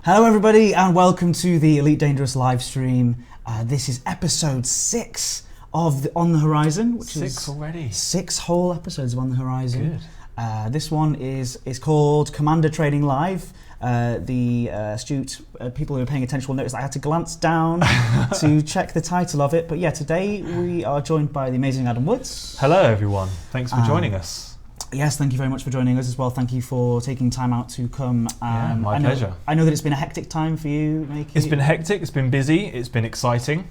Hello everybody and welcome to the Elite Dangerous live stream. This is episode 6 of On the Horizon, which is 6 already. 6 whole episodes of On the Horizon. Good. This one is called Commander Trading Live. The astute people who are paying attention will notice I had to glance down to check the title of it. But yeah, today we are joined by the amazing Adam Woods. Hello everyone, thanks for joining us. Yes, thank you very much for joining us as well. Thank you for taking time out to come. My pleasure. I know that it's been a hectic time for you. It's been hectic, it's been busy, it's been exciting.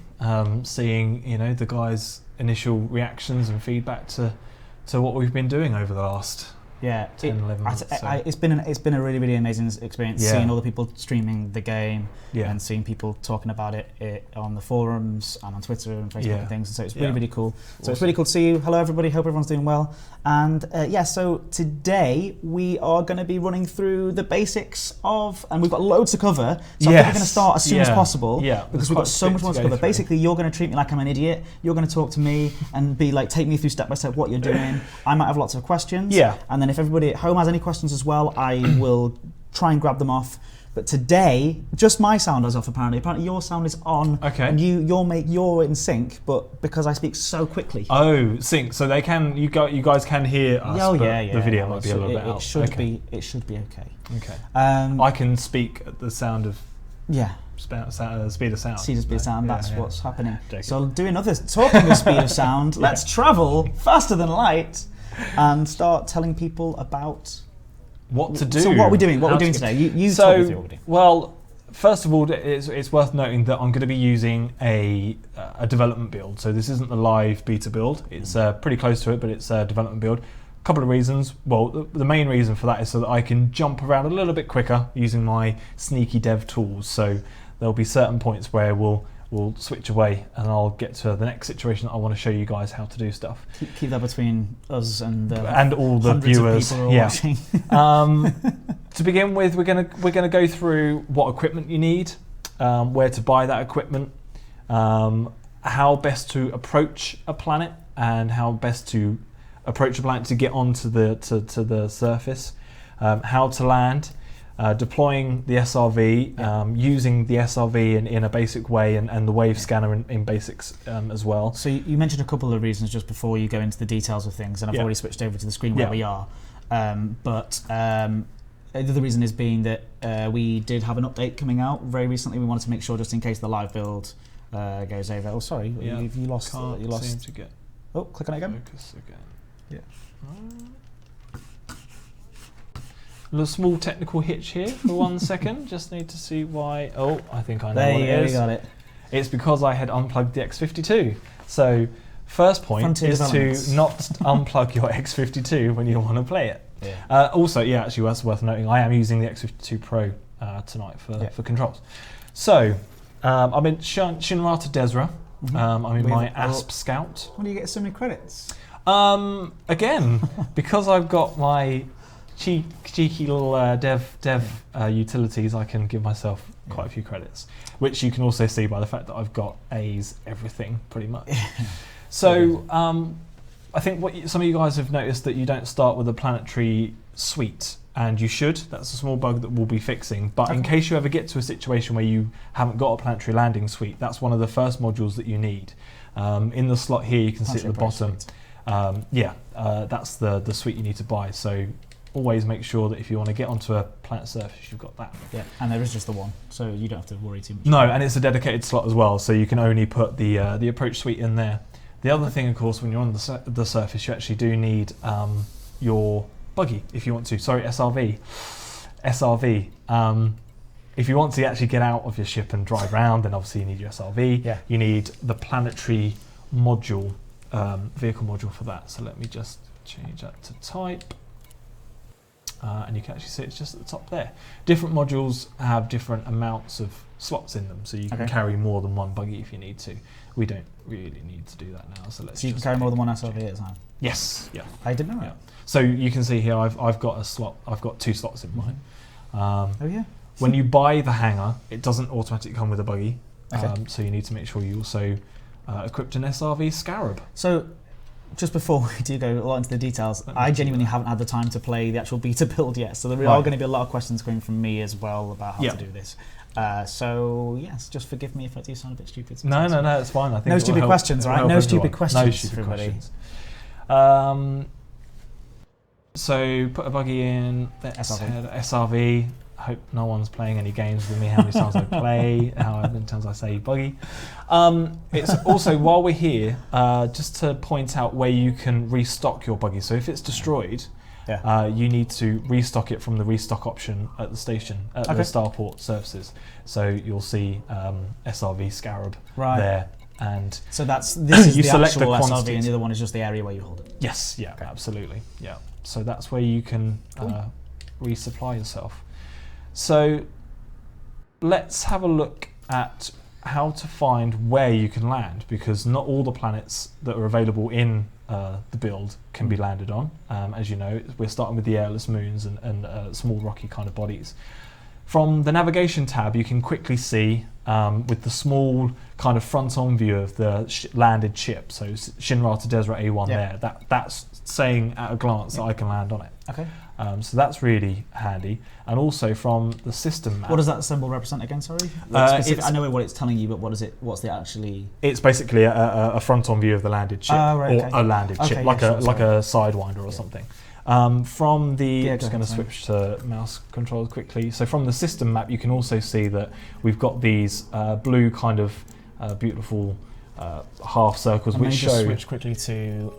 Seeing the guys' initial reactions and feedback to what we've been doing over the last 10, 11 months. It's been a really, really amazing experience seeing all the people streaming the game and seeing people talking about it on the forums and on Twitter and Facebook and things. And so it's really, really cool. So Awesome. It's really cool to see you. Hello everybody, hope everyone's doing well. And so today we are going to be running through the basics of, and we've got loads to cover. So I think we're going to start as soon as possible because we've got so much more to cover. Basically, you're going to treat me like I'm an idiot. You're going to talk to me and be like, take me through step by step what you're doing. I might have lots of questions. And then if everybody at home has any questions as well, I will try and grab them off. But today, just my sound is off apparently. Apparently your sound is on. Okay. And you're in sync, but because I speak so quickly. Oh, sync. So they can. You guys can hear us. The video might be a little bit out. It should be okay. Okay. I can speak at the sound of. Yeah. Speed of sound. Speed of sound. That's what's happening. Joking. So do another talking of speed of sound. Let's travel faster than light, and start telling people about. What to do. So what are we doing? What we're doing today? You talk me through what we're doing. Well, first of all, it's worth noting that I'm going to be using a development build. So this isn't the live beta build. It's pretty close to it, but it's a development build. A couple of reasons. Well, the main reason for that is so that I can jump around a little bit quicker using my sneaky dev tools. So there'll be certain points where we'll switch away and I'll get to the next situation that I want to show you guys how to do stuff. Keep that between us and all the viewers. Of people who are watching. To begin with, we're gonna go through what equipment you need, where to buy that equipment, how best to approach a planet, and how best to approach a planet to get onto the surface, how to land. Deploying the SRV, using the SRV in a basic way, and the wave scanner in basics as well. So you mentioned a couple of reasons just before you go into the details of things, and I've already switched over to the screen where we are. But the other reason is being that we did have an update coming out very recently. We wanted to make sure, just in case the live build goes over. Oh, sorry, you lost. You lost. Seem to get. Oh, click on it again. Focus again. Yeah. A little small technical hitch here for 1 second. Just need to see why. Oh, I think I know there what it is. You got it. It's because I had unplugged the X52. So first point is to not unplug your X52 when you want to play it. Yeah. Also, actually, that's worth noting. I am using the X52 Pro tonight for controls. So I'm in Shinrata Desra. I'm in my ASP Scout. Why do you get so many credits? Again, because I've got my cheeky little dev utilities, I can give myself quite a few credits, which you can also see by the fact that I've got A's everything pretty much. So I think some of you guys have noticed that you don't start with a planetary suite, and you should. That's a small bug that we'll be fixing. But in case you ever get to a situation where you haven't got a planetary landing suite, that's one of the first modules that you need. In the slot here, you can see at the bottom. That's the suite you need to buy. So always make sure that if you want to get onto a planet surface, you've got that. Yeah, and there is just the one, so you don't have to worry too much. No, and it's a dedicated slot as well, so you can only put the approach suite in there. The other thing, of course, when you're on the surface, you actually do need your buggy if you want to. Sorry, SRV. If you want to actually get out of your ship and drive around, then obviously you need your SRV. Yeah. You need the planetary module, vehicle module for that. So let me just change that to type. And you can actually see it's just at the top there. Different modules have different amounts of slots in them, so you can carry more than one buggy if you need to. We don't really need to do that now, so let's. So you can carry more than one SRV at a time. Yes. Yeah. I didn't know that. So you can see here, I've got a slot. I've got 2 slots in mine. Yeah. When you buy the hangar, it doesn't automatically come with a buggy. Okay. So you need to make sure you also equipped an SRV Scarab. So just before we do go a lot into the details, I genuinely haven't had the time to play the actual beta build yet, so there are going to be a lot of questions coming from me as well about how to do this. So yes, just forgive me if I do sound a bit stupid sometimes. No, it's fine. I think no stupid questions, right? No stupid questions. No stupid questions. So put a buggy in. SRV. Hope no one's playing any games with me. How many times I play? How many times I say buggy? It's also, while we're here, just to point out where you can restock your buggy. So if it's destroyed, you need to restock it from the restock option at the station, at the starport services. So you'll see SRV Scarab there. And so this is you the select actual the SRV, and the other one is just the area where you hold it. Yes, absolutely, So that's where you can resupply yourself. So let's have a look at how to find where you can land, because not all the planets that are available in the build can be landed on. As you know, we're starting with the airless moons and small rocky kind of bodies. From the navigation tab, you can quickly see with the small kind of front-on view of the landed ship, so Shinra to Desra A1 there, that's saying at a glance that I can land on it. Okay. So that's really handy. And also from the system map. What does that symbol represent again, sorry? I know what it's telling you, but what's the actually... It's basically a front-on view of the landed ship, or a landed ship, like a Sidewinder or something. From the... I'm just going to switch to mouse controls quickly. So from the system map, you can also see that we've got these blue kind of beautiful half circles, which show... switch quickly to...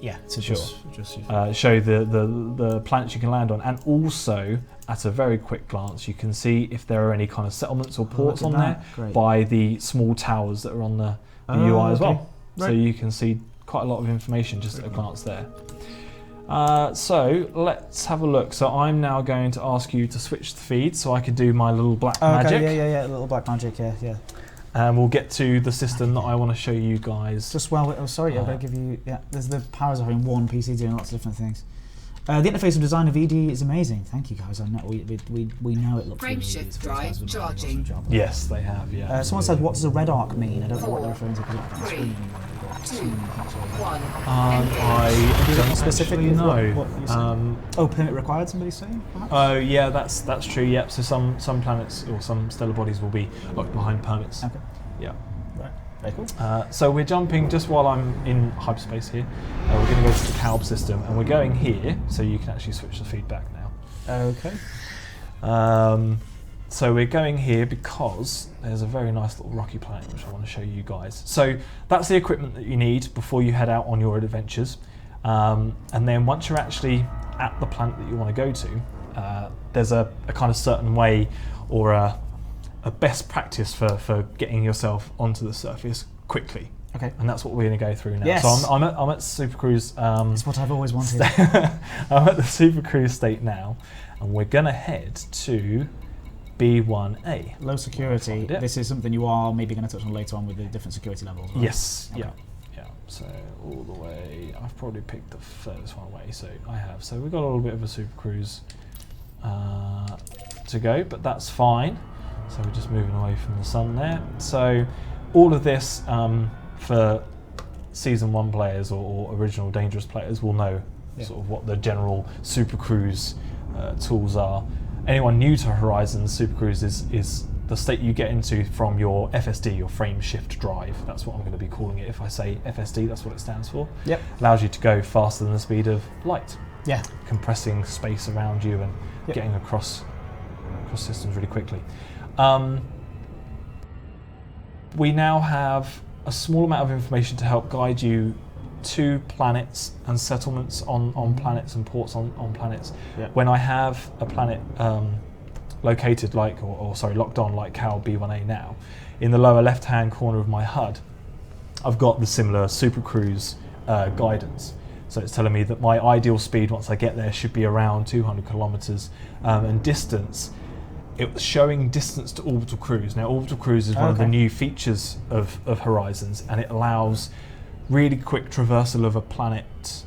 show the planets you can land on, and also at a very quick glance you can see if there are any kind of settlements or ports on there by the small towers that are on the UI as well. So you can see quite a lot of information just at a glance there. So let's have a look. So I'm now going to ask you to switch the feed so I can do my little black magic. Little black magic, yeah. And we'll get to the system that I want to show you guys. Just while I'm going to give you... there's the powers of having one PC doing lots of different things. The interface and design of ED is amazing. Thank you, guys. I know we know it looks Frame shift drive charging. Yes, they have, someone said, what does a red arc mean? I don't know what they're referring to. 3, 2, 1. I don't specifically know. What permit required, somebody's saying? Perhaps? Oh, yeah, that's true. Yep. So some planets or some stellar bodies will be locked behind permits. Okay. Yeah. Right. Very cool. So we're jumping just while I'm in hyperspace here. We're going to go to the CALB system, and we're going here, so you can actually switch the feedback now. Okay. So we're going here because there's a very nice little rocky planet which I want to show you guys. So that's the equipment that you need before you head out on your adventures. And then once you're actually at the planet that you want to go to, there's a kind of certain way or a best practice for getting yourself onto the surface quickly. Okay. And that's what we're going to go through now. Yes. So I'm at Super Cruise. That's what I've always wanted. I'm at the Super Cruise state now, and we're going to head to B1A. Low security. This is something you are maybe going to touch on later on with the different security levels, right? Yes. Okay. Yeah. So all the way, I've probably picked the furthest one away. So I have. So we've got a little bit of a Super Cruise to go, but that's fine. So we're just moving away from the sun there. So all of this for Season 1 players or original Dangerous players will know sort of what the general Super Cruise tools are. Anyone new to Horizon, Super Cruise is the state you get into from your FSD, your frame shift drive. That's what I'm going to be calling it. If I say FSD, that's what it stands for. Yep. Allows you to go faster than the speed of light. Yeah. Compressing space around you and getting across systems really quickly. We now have a small amount of information to help guide you to planets and settlements on planets and ports on planets. Yeah. When I have a planet located like, locked on like CAL B1A now, in the lower left-hand corner of my HUD, I've got the similar Super Cruise guidance. So it's telling me that my ideal speed once I get there should be around 200 kilometers, and distance. It was showing distance to orbital cruise. Now, orbital cruise is one of the new features of Horizons, and it allows really quick traversal of a planet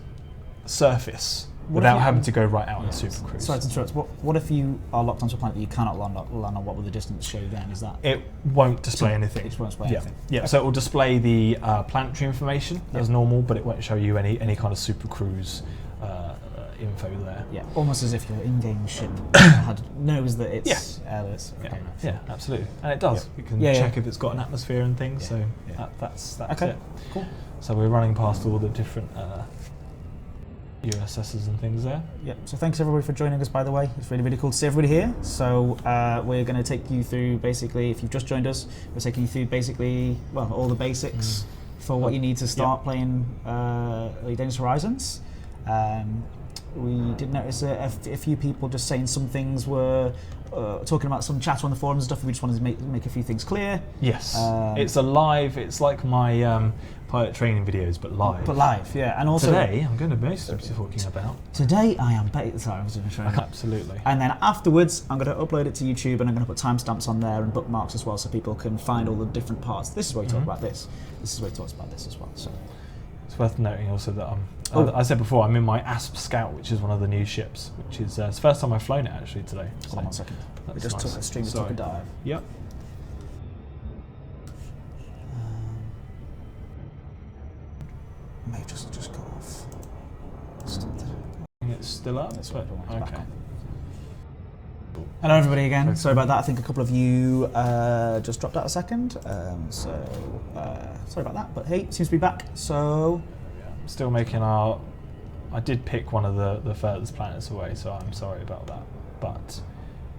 surface without having to go right out in Super Cruise. Sorry to interrupt. What if you are locked onto a planet that you cannot land on? What will the distance show then? Is that it won't display anything? It won't display anything. Yeah. Okay. So it will display the planetary information as normal, but it won't show you any kind of Super Cruise info there. Yeah, almost as if your in-game ship knows that it's airless. Yeah, absolutely, and it does. You can check if it's got an atmosphere and things. So that's okay. It. Cool. So we're running past all the different USSs and things there. Yep. So thanks everybody for joining us. By the way, it's really cool to see everybody here. So we're going to take you through basically, if you've just joined us, we're taking you through basically all the basics for what you need to start playing Dangerous Horizons. We did notice a few people just saying some things were talking about some chatter on the forums and stuff. We just wanted to make a few things clear. Yes, it's a live. It's like my pilot training videos, but live. But live, yeah. And also today, I'm going to be talking about. Today, I am. Sorry, I was going to show you. Absolutely. And then afterwards, I'm going to upload it to YouTube, and I'm going to put timestamps on there and bookmarks as well, so people can find all the different parts. This is where we talk about this. This is where he talks about this as well. So it's worth noting also that I said before, I'm in my ASP Scout, which is one of the new ships, which is it's the first time I've flown it actually today. Hold on 1 second. We just nice. took a stream, took a dive. Yep. May just go off. It's still up? Okay. Hello everybody again. Sorry about that. I think a couple of you just dropped out a second. Sorry about that. But hey, seems to be back. So still making our. I did pick one of the furthest planets away, so I'm sorry about that. But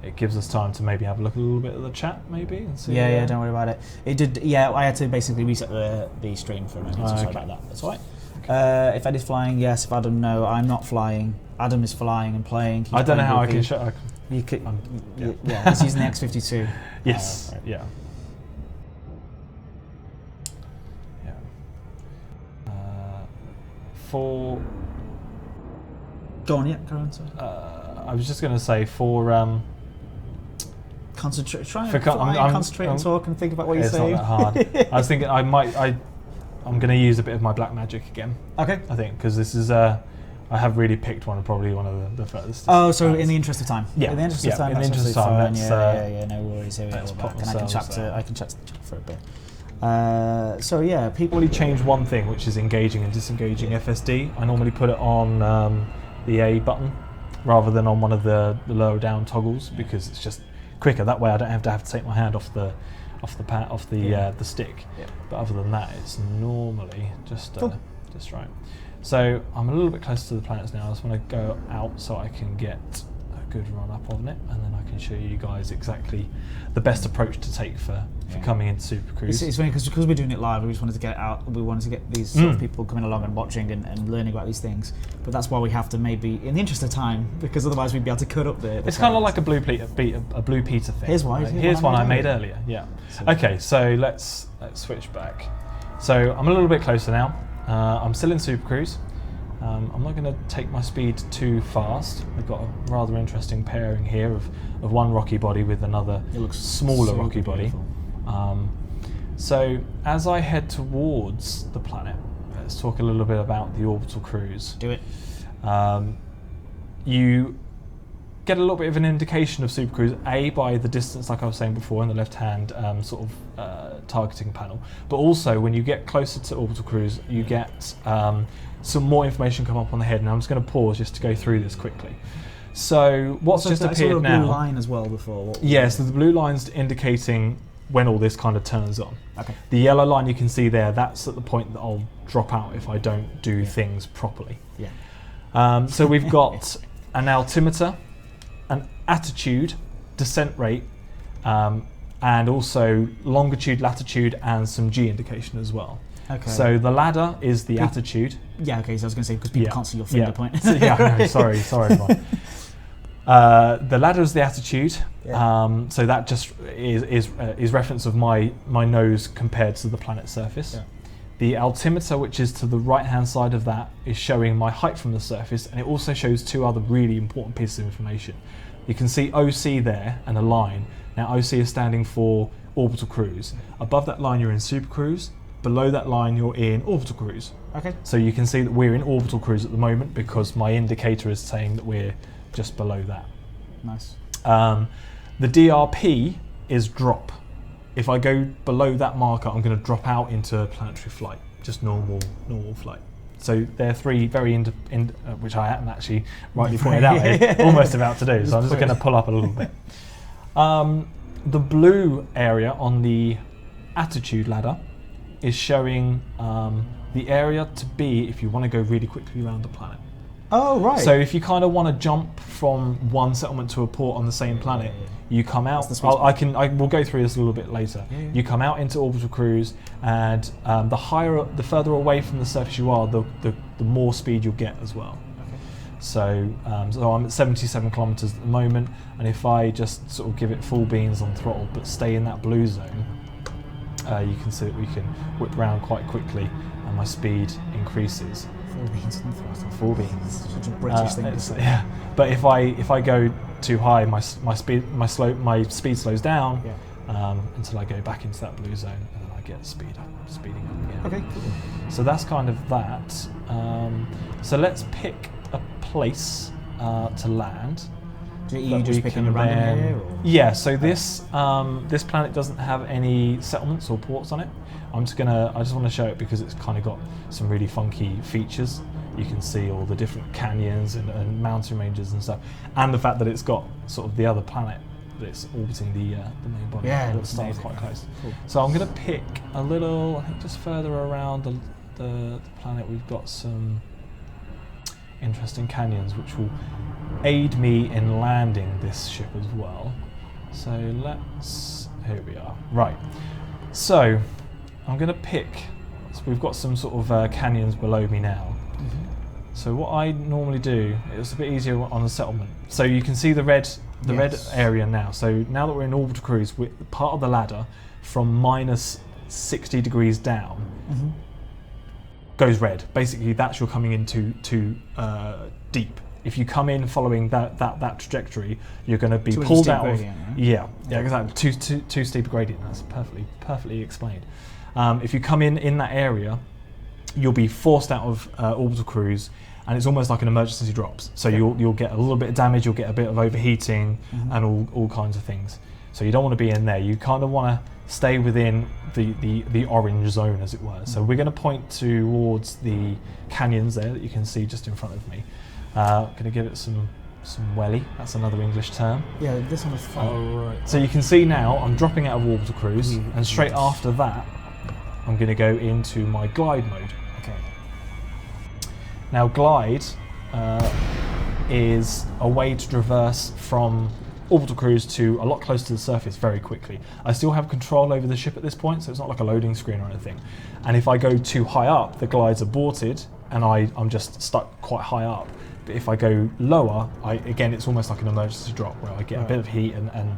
it gives us time to maybe have a look at a little bit of the chat, maybe. And see don't worry about it. It did. Yeah, I had to basically reset the stream for a moment. So sorry about that. That's all right. Okay. If Eddie's flying, yes. If Adam, no, I'm not flying. Adam is flying and playing. I don't know how I can show. You could. Yeah, he's using the X52. Yes. Right. Yeah. For. Go on, yeah, go on. Sorry. I was just going to say for. Concentrate. Try and concentrate and talk and think about what you're saying. It's not that hard. I was thinking I'm going to use a bit of my black magic again. Okay. I think because this is I have really picked probably one of the furthest. Oh, so in the interest of time. Yeah. In the interest of time. In the interest of time. Yeah. No worries. Here we are. And I can chat for a bit. So yeah, people only change one thing, which is engaging and disengaging FSD. I normally put it on the A button rather than on one of the lower down toggles because it's just quicker. That way, I don't have to take my hand off the stick. Yeah. But other than that, it's normally just right. So I'm a little bit closer to the planets now. I just want to go out so I can get a good run up on it, and then I can show you guys exactly the best approach to take for coming into Super Cruise. It's funny because we're doing it live. We just wanted to get out. We wanted to get these sort of people coming along and watching and learning about these things. But that's why we have to maybe, in the interest of time, because otherwise we'd be able to cut up the. It's kind of like a Blue Peter thing. Here's one. Here's one I made earlier. Yeah. Okay, so let's switch back. So I'm a little bit closer now. I'm still in Super Cruise. I'm not going to take my speed too fast. We've got a rather interesting pairing here of one rocky body with another smaller rocky body. So as I head towards the planet, let's talk a little bit about the orbital cruise. Do it. You get a little bit of an indication of Super Cruise, A, by the distance, like I was saying before, in the left-hand targeting panel, but also when you get closer to orbital cruise, you get some more information come up on the head. Now I'm just going to pause just to go through this quickly. So what's just appeared now? Blue line as well before. Yes, so the blue line's indicating when all this kind of turns on. Okay. The yellow line you can see there, that's at the point that I'll drop out if I don't do things properly. Yeah. So we've got an altimeter, an attitude, descent rate, and also longitude, latitude, and some G indication as well. Okay. So the ladder is the attitude. Yeah, okay, so I was going to say, because people can't see your finger point. No, sorry everyone. The ladder is the attitude, so that just is reference of my nose compared to the planet's surface. Yeah. The altimeter, which is to the right-hand side of that, is showing my height from the surface, and it also shows two other really important pieces of information. You can see OC there and a line. Now OC is standing for orbital cruise. Above that line you're in Super Cruise, below that line you're in orbital cruise. Okay. So you can see that we're in orbital cruise at the moment because my indicator is saying that we're just below that. Nice. The DRP is drop. If I go below that marker, I'm going to drop out into planetary flight, just normal flight. So there are three very, which I haven't actually rightly pointed out, almost about to do. So I'm just going to pull up a little bit. The blue area on the attitude ladder is showing the area to be if you want to go really quickly around the planet. Oh, right. So if you kind of want to jump from one settlement to a port on the same planet, you come out. We'll go through this a little bit later. Yeah. You come out into orbital cruise, and the further away from the surface you are, the more speed you'll get as well. Okay. So I'm at 77 kilometers at the moment, and if I just sort of give it full beans on throttle, but stay in that blue zone, you can see that we can whip around quite quickly, and my speed increases. Full beans on throttle. Full beans. Such a British thing to say. Yeah, but if I go too high, my speed slows down until I go back into that blue zone, and then I get speeding up again. Okay, cool. So that's kind of that. So let's pick a place to land. Are you just picking a random here? Or? Yeah. So this planet doesn't have any settlements or ports on it. I just want to show it because it's kind of got some really funky features. You can see all the different canyons and mountain ranges and stuff, and the fact that it's got sort of the other planet that it's orbiting the main body. Yeah, the star's quite close. Cool. So I'm going to pick a little, I think just further around the planet, we've got some interesting canyons which will aid me in landing this ship as well. So here we are. Right. So I'm going to pick, so we've got some sort of canyons below me now. Mm-hmm. So what I normally do, it's a bit easier on a settlement. So you can see the red area now. So now that we're in orbital cruise, part of the ladder from minus 60 degrees down goes red. Basically, that's you're coming into deep. If you come in following that trajectory, you're going to be pulled out of. Gradient, right? Yeah, exactly. Too steep a gradient. That's perfectly explained. If you come in that area, you'll be forced out of orbital cruise, and it's almost like an emergency drops. So you'll get a little bit of damage, you'll get a bit of overheating, and all kinds of things. So you don't want to be in there. You kind of want to stay within the orange zone, as it were. So we're going to point towards the canyons there that you can see just in front of me. Going to give it some welly. That's another English term. Yeah, this one is fun. Oh, right. So you can see now I'm dropping out of orbital cruise, and straight after that, I'm going to go into my glide mode. Okay. Now glide is a way to traverse from orbital cruise to a lot closer to the surface very quickly. I still have control over the ship at this point, so it's not like a loading screen or anything. And if I go too high up, the glide's aborted, and I'm just stuck quite high up. But if I go lower, again, it's almost like an emergency drop where I get a bit of heat and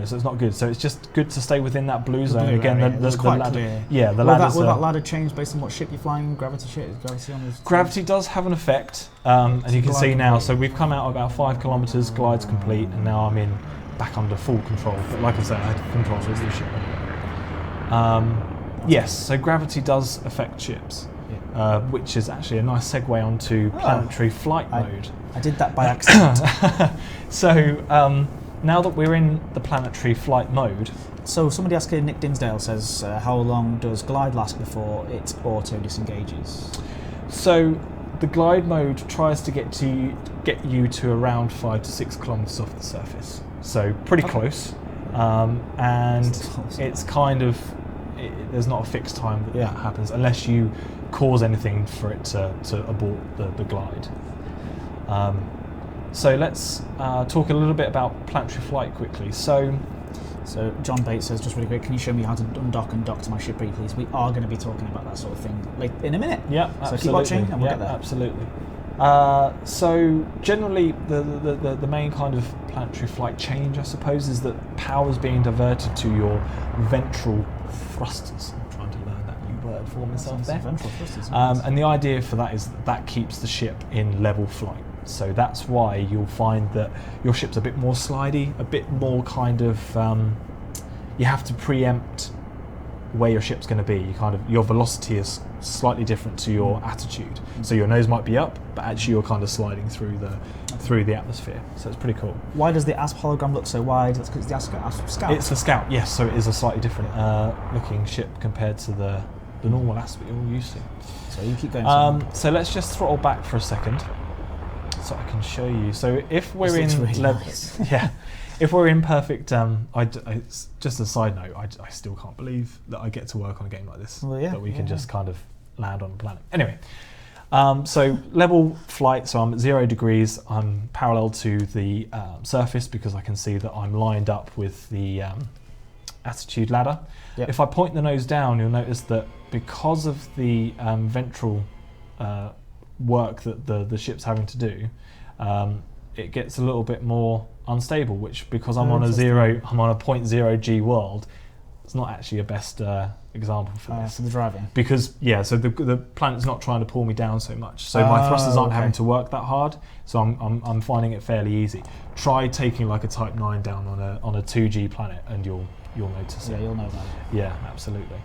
so it's not good. So it's just good to stay within that blue zone. Again, the quite ladder. Clear. Yeah, the ladder. Will that ladder change based on what ship you're flying? Gravity on this? Gravity does have an effect, as you can see now. So we've come out about 5 kilometers, glide's complete, and now I'm back under full control. But like I said, I had control of the ship. Yes, so gravity does affect ships. Which is actually a nice segue onto planetary flight mode. I did that by accident. So now that we're in the planetary flight mode. So somebody asked, Nick Dinsdale says, how long does glide last before it auto disengages? So the glide mode tries to get you to around 5 to 6 kilometers off the surface. So pretty close, and it's kind of. There's not a fixed time that happens unless you cause anything for it to abort the glide. So let's talk a little bit about planetary flight quickly. So John Bates says, just really quick, can you show me how to undock and dock to my ship, please? We are going to be talking about that sort of thing in a minute. Yeah, so keep watching and we'll get there. Absolutely. So generally, the main kind of planetary flight change, I suppose, is that power is being diverted to your ventral thrusters. I'm trying to learn that new word for myself there. Ventral thrusters. And the idea for that is that keeps the ship in level flight. So that's why you'll find that your ship's a bit more slidey, a bit more kind of. You have to preempt where your ship's going to be. Your velocity is slightly different to your attitude. So your nose might be up, but actually you're kind of sliding through the atmosphere. So it's pretty cool. Why does the ASP hologram look so wide? That's because it's the ASP Scout. It's the Scout, yes. So it is a slightly different looking ship compared to the normal ASP that you're all used to. So you keep going. So let's just throttle back for a second, so I can show you. So if we're in really nice. if we're in perfect, just a side note, I still can't believe that I get to work on a game like this. Well, yeah, that we can just kind of land on a planet. Anyway, so level flight. So I'm at 0 degrees. I'm parallel to the surface because I can see that I'm lined up with the attitude ladder. Yep. If I point the nose down, you'll notice that because of the ventral work that the ship's having to do, it gets a little bit more unstable. Which, because I'm on a 0.0 G world, it's not actually a best example for this. For the driving. Because so the planet's not trying to pull me down so much, so my thrusters aren't having to work that hard. So I'm finding it fairly easy. Try taking like a Type 9 down on a 2G planet, and you'll notice it. Yeah, you'll know that. Yeah, absolutely.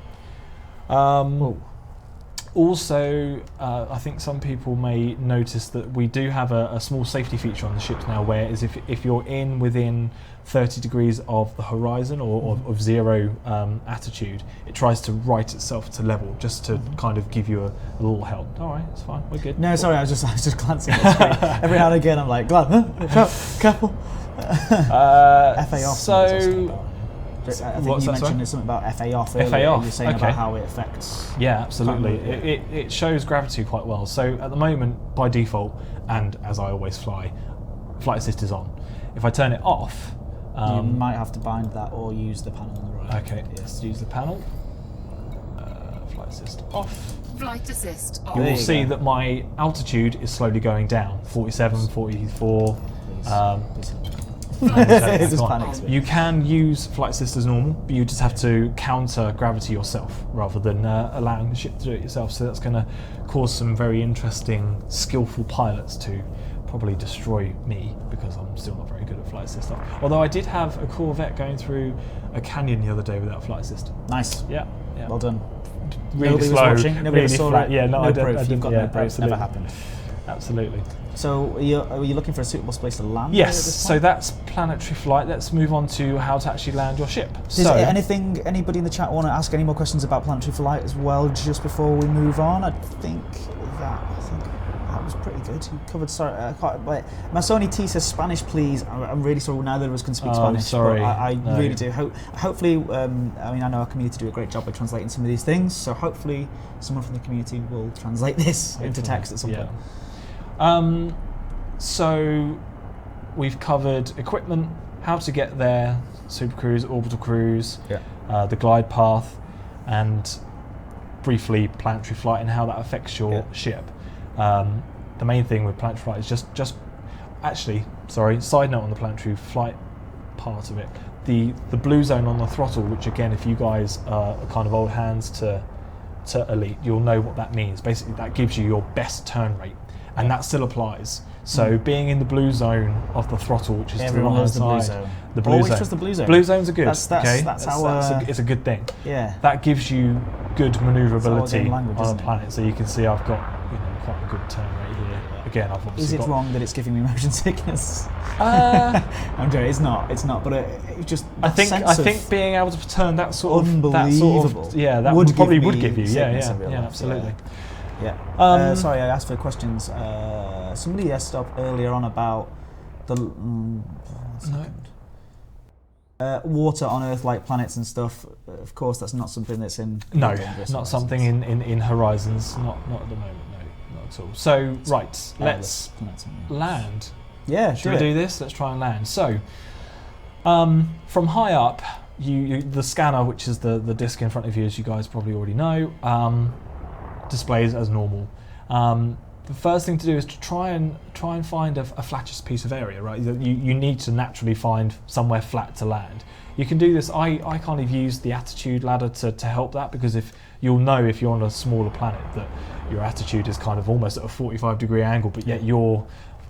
Also, I think some people may notice that we do have a small safety feature on the ships now, where is if you're within 30 degrees of the horizon or of 0 attitude, it tries to right itself to level, just to kind of give you a little help. All right, it's fine, we're good. No, sorry, I was just glancing at the screen. Every now and again, I'm like, careful. FA off. So. I think you mentioned something about FA off earlier. FA off, You were saying about how it affects. Yeah, absolutely. It shows gravity quite well. So at the moment, by default, and as I always flight assist is on. If I turn it off, you might have to bind that or use the panel on the right. Okay, yes, use the panel. Flight assist off. Flight assist off. You will see that my altitude is slowly going down. 47, 44. You can use flight assist as normal, but you just have to counter gravity yourself rather than allowing the ship to do it yourself. So that's going to cause some very interesting, skillful pilots to probably destroy me, because I'm still not very good at flight assist stuff. Although I did have a Corvette going through a canyon the other day without flight assist. Nice. Yeah. Well done. Really Nobody slow. was watching. Nobody saw it. Yeah, no, no proof. You've got no proof. Absolutely. Never happened. Absolutely. So are you looking for a suitable place to land? Yes, so that's planetary flight. Let's move on to how to actually land your ship. Does anybody in the chat want to ask any more questions about planetary flight as well, just before we move on? I think that was pretty good. You covered Masoni T says Spanish, please. I'm really sorry neither of us can speak Spanish. Sorry. But I really do. Hopefully, I know our community do a great job by translating some of these things, so hopefully someone from the community will translate this into text at some point. So we've covered equipment, how to get there, super cruise, orbital cruise, the glide path, and briefly planetary flight and how that affects your ship. The main thing with planetary flight is just side note on the planetary flight part of it, the blue zone on the throttle, which again, if you guys are kind of old hands to elite, you'll know what that means. Basically, that gives you your best turn rate. And that still applies. So being in the blue zone of the throttle, which is everyone to loves the the blue right zone. the blue zone. Which was the blue zone? Blue zones are good. That's it's a good thing. Yeah. That gives you good manoeuvrability language, on a planet. So you can see I've got quite a good turn rate here. Again, I've obviously Is it wrong that it's giving me motion sickness? I'm joking. It's not. But it just. I think being able to turn that sort of unbelievable. that would probably give would give you. Yeah, Absolutely. Yeah. Sorry, I asked for questions. Somebody asked up earlier on about the water on Earth, like planets and stuff. Of course, that's not something that's in. No, not something in Horizons. Not at the moment. No, not at all. So right, let's land. Yeah, should we do this? Let's try and land. So, from high up, the scanner, which is the disc in front of you, as you guys probably already know, displays as normal. The first thing to do is to try and find a flattest piece of area, right? You need to naturally find somewhere flat to land. You can do this. I kind of use the attitude ladder to help that, because if you're on a smaller planet that your attitude is kind of almost at a 45-degree angle, but yet you're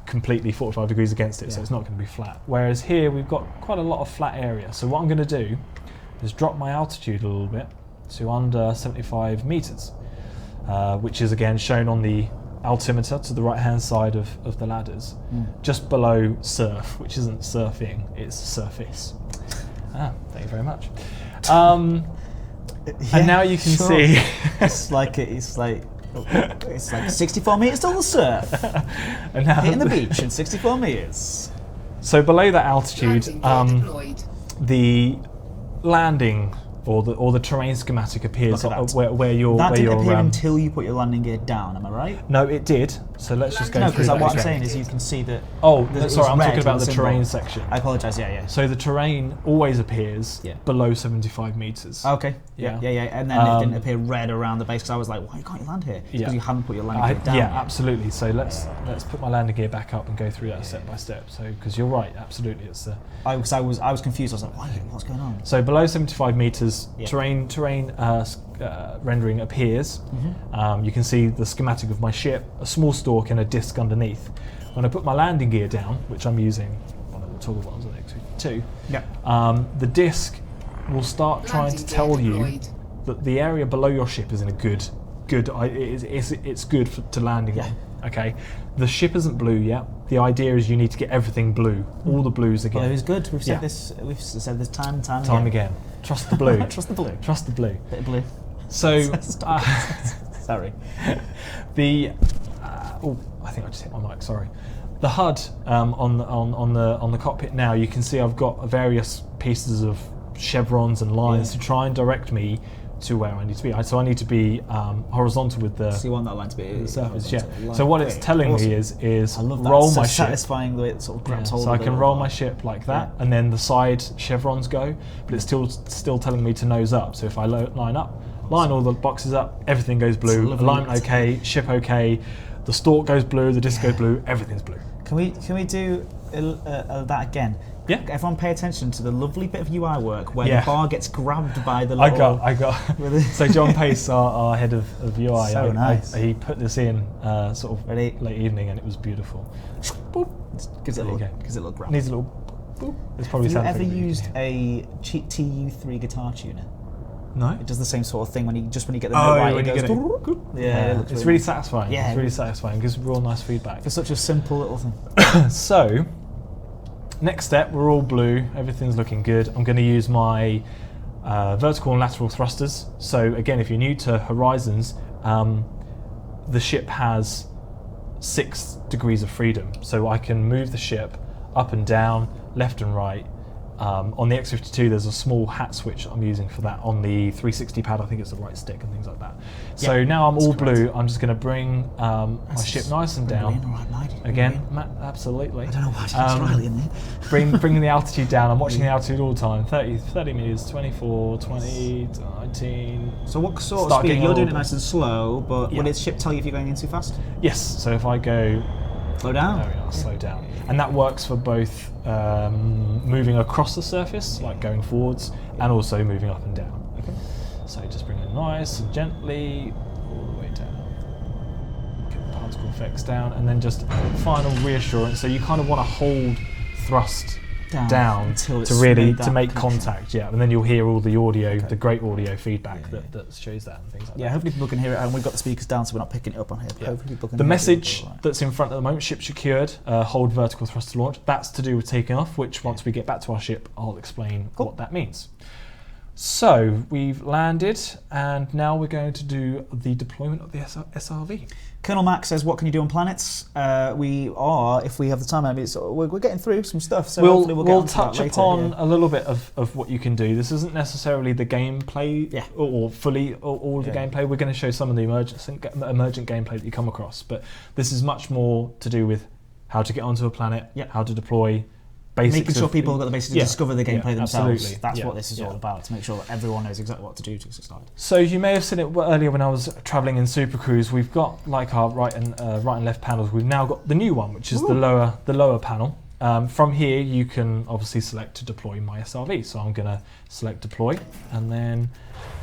completely 45 degrees against it, so it's not going to be flat. Whereas here we've got quite a lot of flat area. So what I'm going to do is drop my altitude a little bit, to under 75 meters, which is again shown on the altimeter to the right-hand side of the ladders, just below surf, which isn't surfing, it's surface. Thank you very much. And now you can see it's like 64 meters till the surf. and now Hitting the beach in 64 meters. So below that altitude, Landing gear deployed. the landing or the terrain schematic appears Look at that. where you're. That where didn't you're, appear until you put your landing gear down, am I right? No, it did. So let's just go No, through because that what I'm again. saying is you can see that. Oh, it's sorry, I'm red talking on about the symbol. terrain section. I apologise, yeah. So the terrain always appears below 75 meters. Okay, yeah. And then it didn't appear red around the base because I was like, why can't you land here? Because you haven't put your landing gear down. Yeah, absolutely. So let's put my landing gear back up and go through that step by step. So because you're right, absolutely, it's the. I was confused. I was like, what's going on? So below 75 meters, terrain rendering appears. You can see the schematic of my ship, a small stalk and a disc underneath. When I put my landing gear down, which I'm using one of the toggle buttons on X52, the disc will start trying to tell you that the area below your ship is in a good. It's good to landing on. Okay, the ship isn't blue yet. The idea is you need to get everything blue, all the blues again. Well, it was good. We've said this. We've said this time and time again. Trust the blue. Trust the blue. Trust the blue. Bit of blue. So, sorry. I think I just hit my mic. Sorry. The HUD on the cockpit now, you can see I've got various pieces of chevrons and lines to try and direct me to where I need to be. So I need to be horizontal with the. So you want that line to be the surface, So what it's telling me is I love that. roll so my ship. satisfying the way it sort of grabs hold. So I of can roll my ship like that, and then the side chevrons go, but it's still telling me to nose up. So if I line all the boxes up, everything goes blue. Alignment okay, ship okay. The stalk goes blue, the disc goes blue, everything's blue. Can we do that again? Yeah. Everyone pay attention to the lovely bit of UI work where the bar gets grabbed by the little... I got. So John Pace, our head of UI, So nice. he put this in sort of late evening, and it was beautiful. Boop. Gives it a little grab. Needs a little boop. It's probably Have you ever something used a TU3 guitar tuner? No. It does the same sort of thing when you get the note right. When it you goes, get it. Yeah, it's really satisfying. Yeah, it's really satisfying. Gives real nice feedback. For such a simple little thing. So, next step, we're all blue. Everything's looking good. I'm going to use my vertical and lateral thrusters. So again, if you're new to Horizons, the ship has 6 degrees of freedom. So I can move the ship up and down, left and right. On the X52, there's a small hat switch I'm using for that. On the 360 pad, I think it's the right stick and things like that. So now I'm all blue. I'm just going to bring my ship nice and down. Again, absolutely. I don't know why it's Australian in there. Bringing the altitude down. I'm watching the altitude all the time. 30 meters, 24, 20, 19. So what sort of speed? You're doing it nice and slow, but will its ship tell you if you're going in too fast? Yes. So if I go... Slow down? There we are, slow down. And that works for both moving across the surface, like going forwards, and also moving up and down. Okay. So just bring it nice and gently all the way down. Get the particle effects down, and then just final reassurance. So you kind of want to hold thrust down to make contact, and then you'll hear all the audio, the great audio feedback that shows that and things like that. Hopefully people can hear it, and we've got the speakers down, so we're not picking it up on here. But hopefully people can the hear message it. that's in front at the moment, ship secured, hold vertical thrust to launch. That's to do with taking off, which once we get back to our ship, I'll explain what that means. So we've landed, and now we're going to do the deployment of the SRV. Colonel Mac says, "What can you do on planets?" We are, if we have the time. I mean, we're getting through some stuff, so hopefully we'll touch upon a little bit of what you can do. This isn't necessarily the gameplay, or fully all of the gameplay. We're going to show some of the emergent gameplay that you come across, but this is much more to do with how to get onto a planet, how to deploy. Making sure people have got the basics to discover the gameplay themselves. Absolutely. That's what this is all about, to make sure that everyone knows exactly what to do to get started. So you may have seen it earlier when I was travelling in Super Cruise. We've got like our right and left panels. We've now got the new one, which is the lower panel. From here, you can obviously select to deploy my SRV. So I'm going to select deploy, and then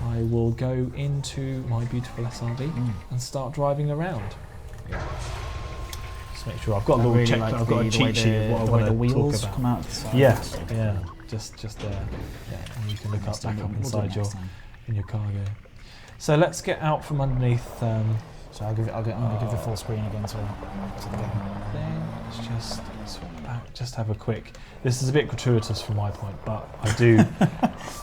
I will go into my beautiful SRV and start driving around. Make sure I've got a little check. I've got a cheat sheet of what I want to wheels talk about. Come out the side. Yeah, just there. Yeah, and you can look back up inside in your cargo. So let's get out from underneath. So I'm going to give the full screen again to the game. Let's just swap back. Just have a quick. This is a bit gratuitous from my point, but I do.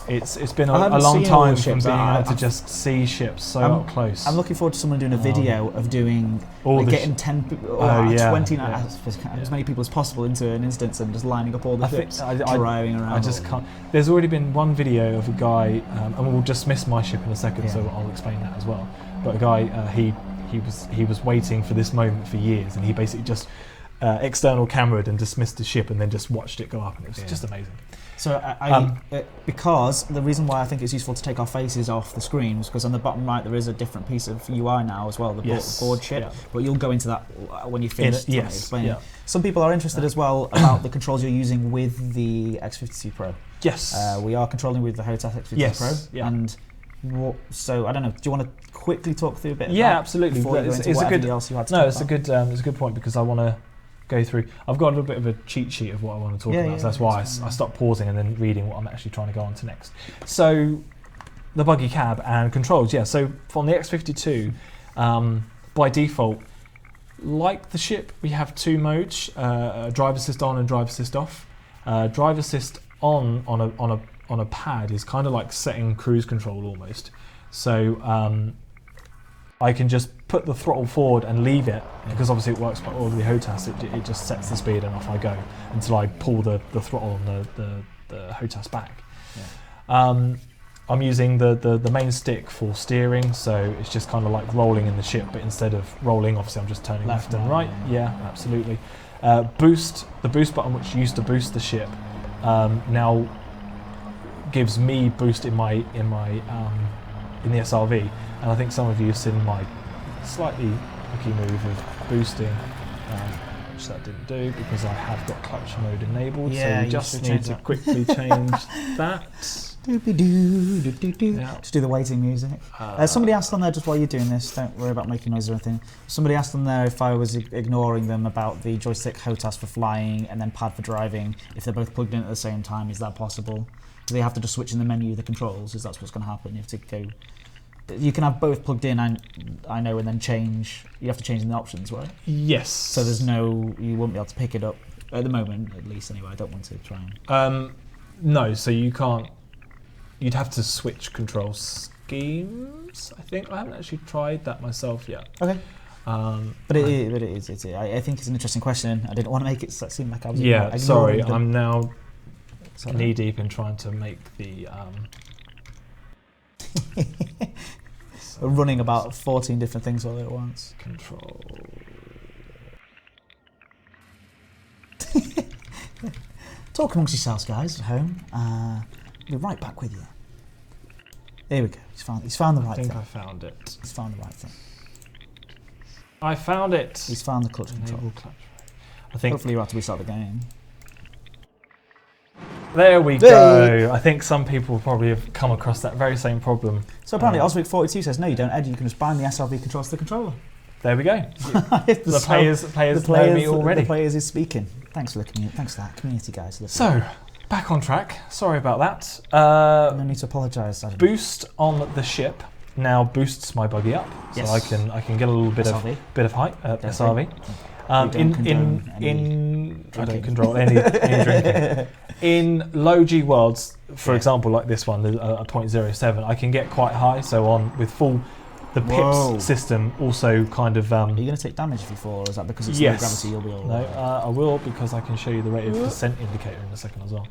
It's been a long time from being able to just see ships so up close. I'm looking forward to someone doing a video of doing getting 10 people, 20, as many people as possible into an instance and just lining up all the ships, driving around. I just can't. There's already been one video of a guy, and we'll just miss my ship in a second, so I'll explain that as well. But a guy, he was waiting for this moment for years, and he basically just external camera'd and dismissed the ship and then just watched it go up, and it was just amazing. So because the reason why I think it's useful to take our faces off the screen is because on the bottom right there is a different piece of UI now as well, the board ship, but you'll go into that when you finish explaining. Some people are interested as well about the controls you're using with the X52 Pro. Yes. We are controlling with the HOTAS X52 Pro. And so I don't know. Do you want to quickly talk through a bit? Absolutely. It's a good point because I want to go through. I've got a little bit of a cheat sheet of what I want to talk about. So that's why I stopped pausing and then reading what I'm actually trying to go on to next. So the buggy cab and controls. So from the X52, by default, like the ship, we have two modes: drive assist on and drive assist off. Drive assist on a pad is kind of like setting cruise control almost. So I can just put the throttle forward and leave it, because obviously it works quite well with the HOTAS. It just sets the speed and off I go until I pull the throttle on the HOTAS back. I'm using the main stick for steering, so it's just kind of like rolling in the ship, but instead of rolling, obviously I'm just turning left and right. Absolutely. The boost button, which used to boost the ship, now gives me boost in the SRV, and I think some of you have seen my slightly lucky move of boosting, which that didn't do because I have got clutch mode enabled. So you just need to quickly change that. Just do the waiting music. Somebody asked on there, just while you're doing this, don't worry about making noise or anything. Somebody asked on there if I was ignoring them about the joystick HOTAS for flying and then pad for driving. If they're both plugged in at the same time, is that possible? Do they have to just switch in the menu the controls? Is that what's going to happen? You have to go. You can have both plugged in, I know, and then change. You have to change in the options, right? Yes. So there's you won't be able to pick it up at the moment, at least. Anyway, I don't want to try and. No, so you can't. You'd have to switch control schemes. I think I haven't actually tried that myself yet. Okay. But it is. I think it's an interesting question. I didn't want to make it seem like I was. Sorry. I'm now knee deep in trying to make the. Running about 14 different things all at once. Control. Talk amongst yourselves, guys, at home. We'll be right back with you. Here we go. He's found the right thing. I think I found it. He's found the right thing. I found it. He's found the clutch control. I think. Hopefully, you'll have to restart the game. There we go. I think some people probably have come across that very same problem. So apparently, Oswick42 says no, you don't, Ed. You can just bind the SRV controls to the controller. There we go. the players know me already. The players is speaking. Thanks for the community. Thanks for that, community guys. So, back on track. Sorry about that. No need to apologise. Boost on the ship now boosts my buggy up, so I can get a little bit of height. SRV. I don't control any drinking. In low G worlds, for example, like this one, a 0.07, I can get quite high. So with full, the PIPS system also kind of. Are you going to take damage if you fall, or is that because it's low gravity? You'll be all right? No, I will, because I can show you the rate of descent indicator in a second as well.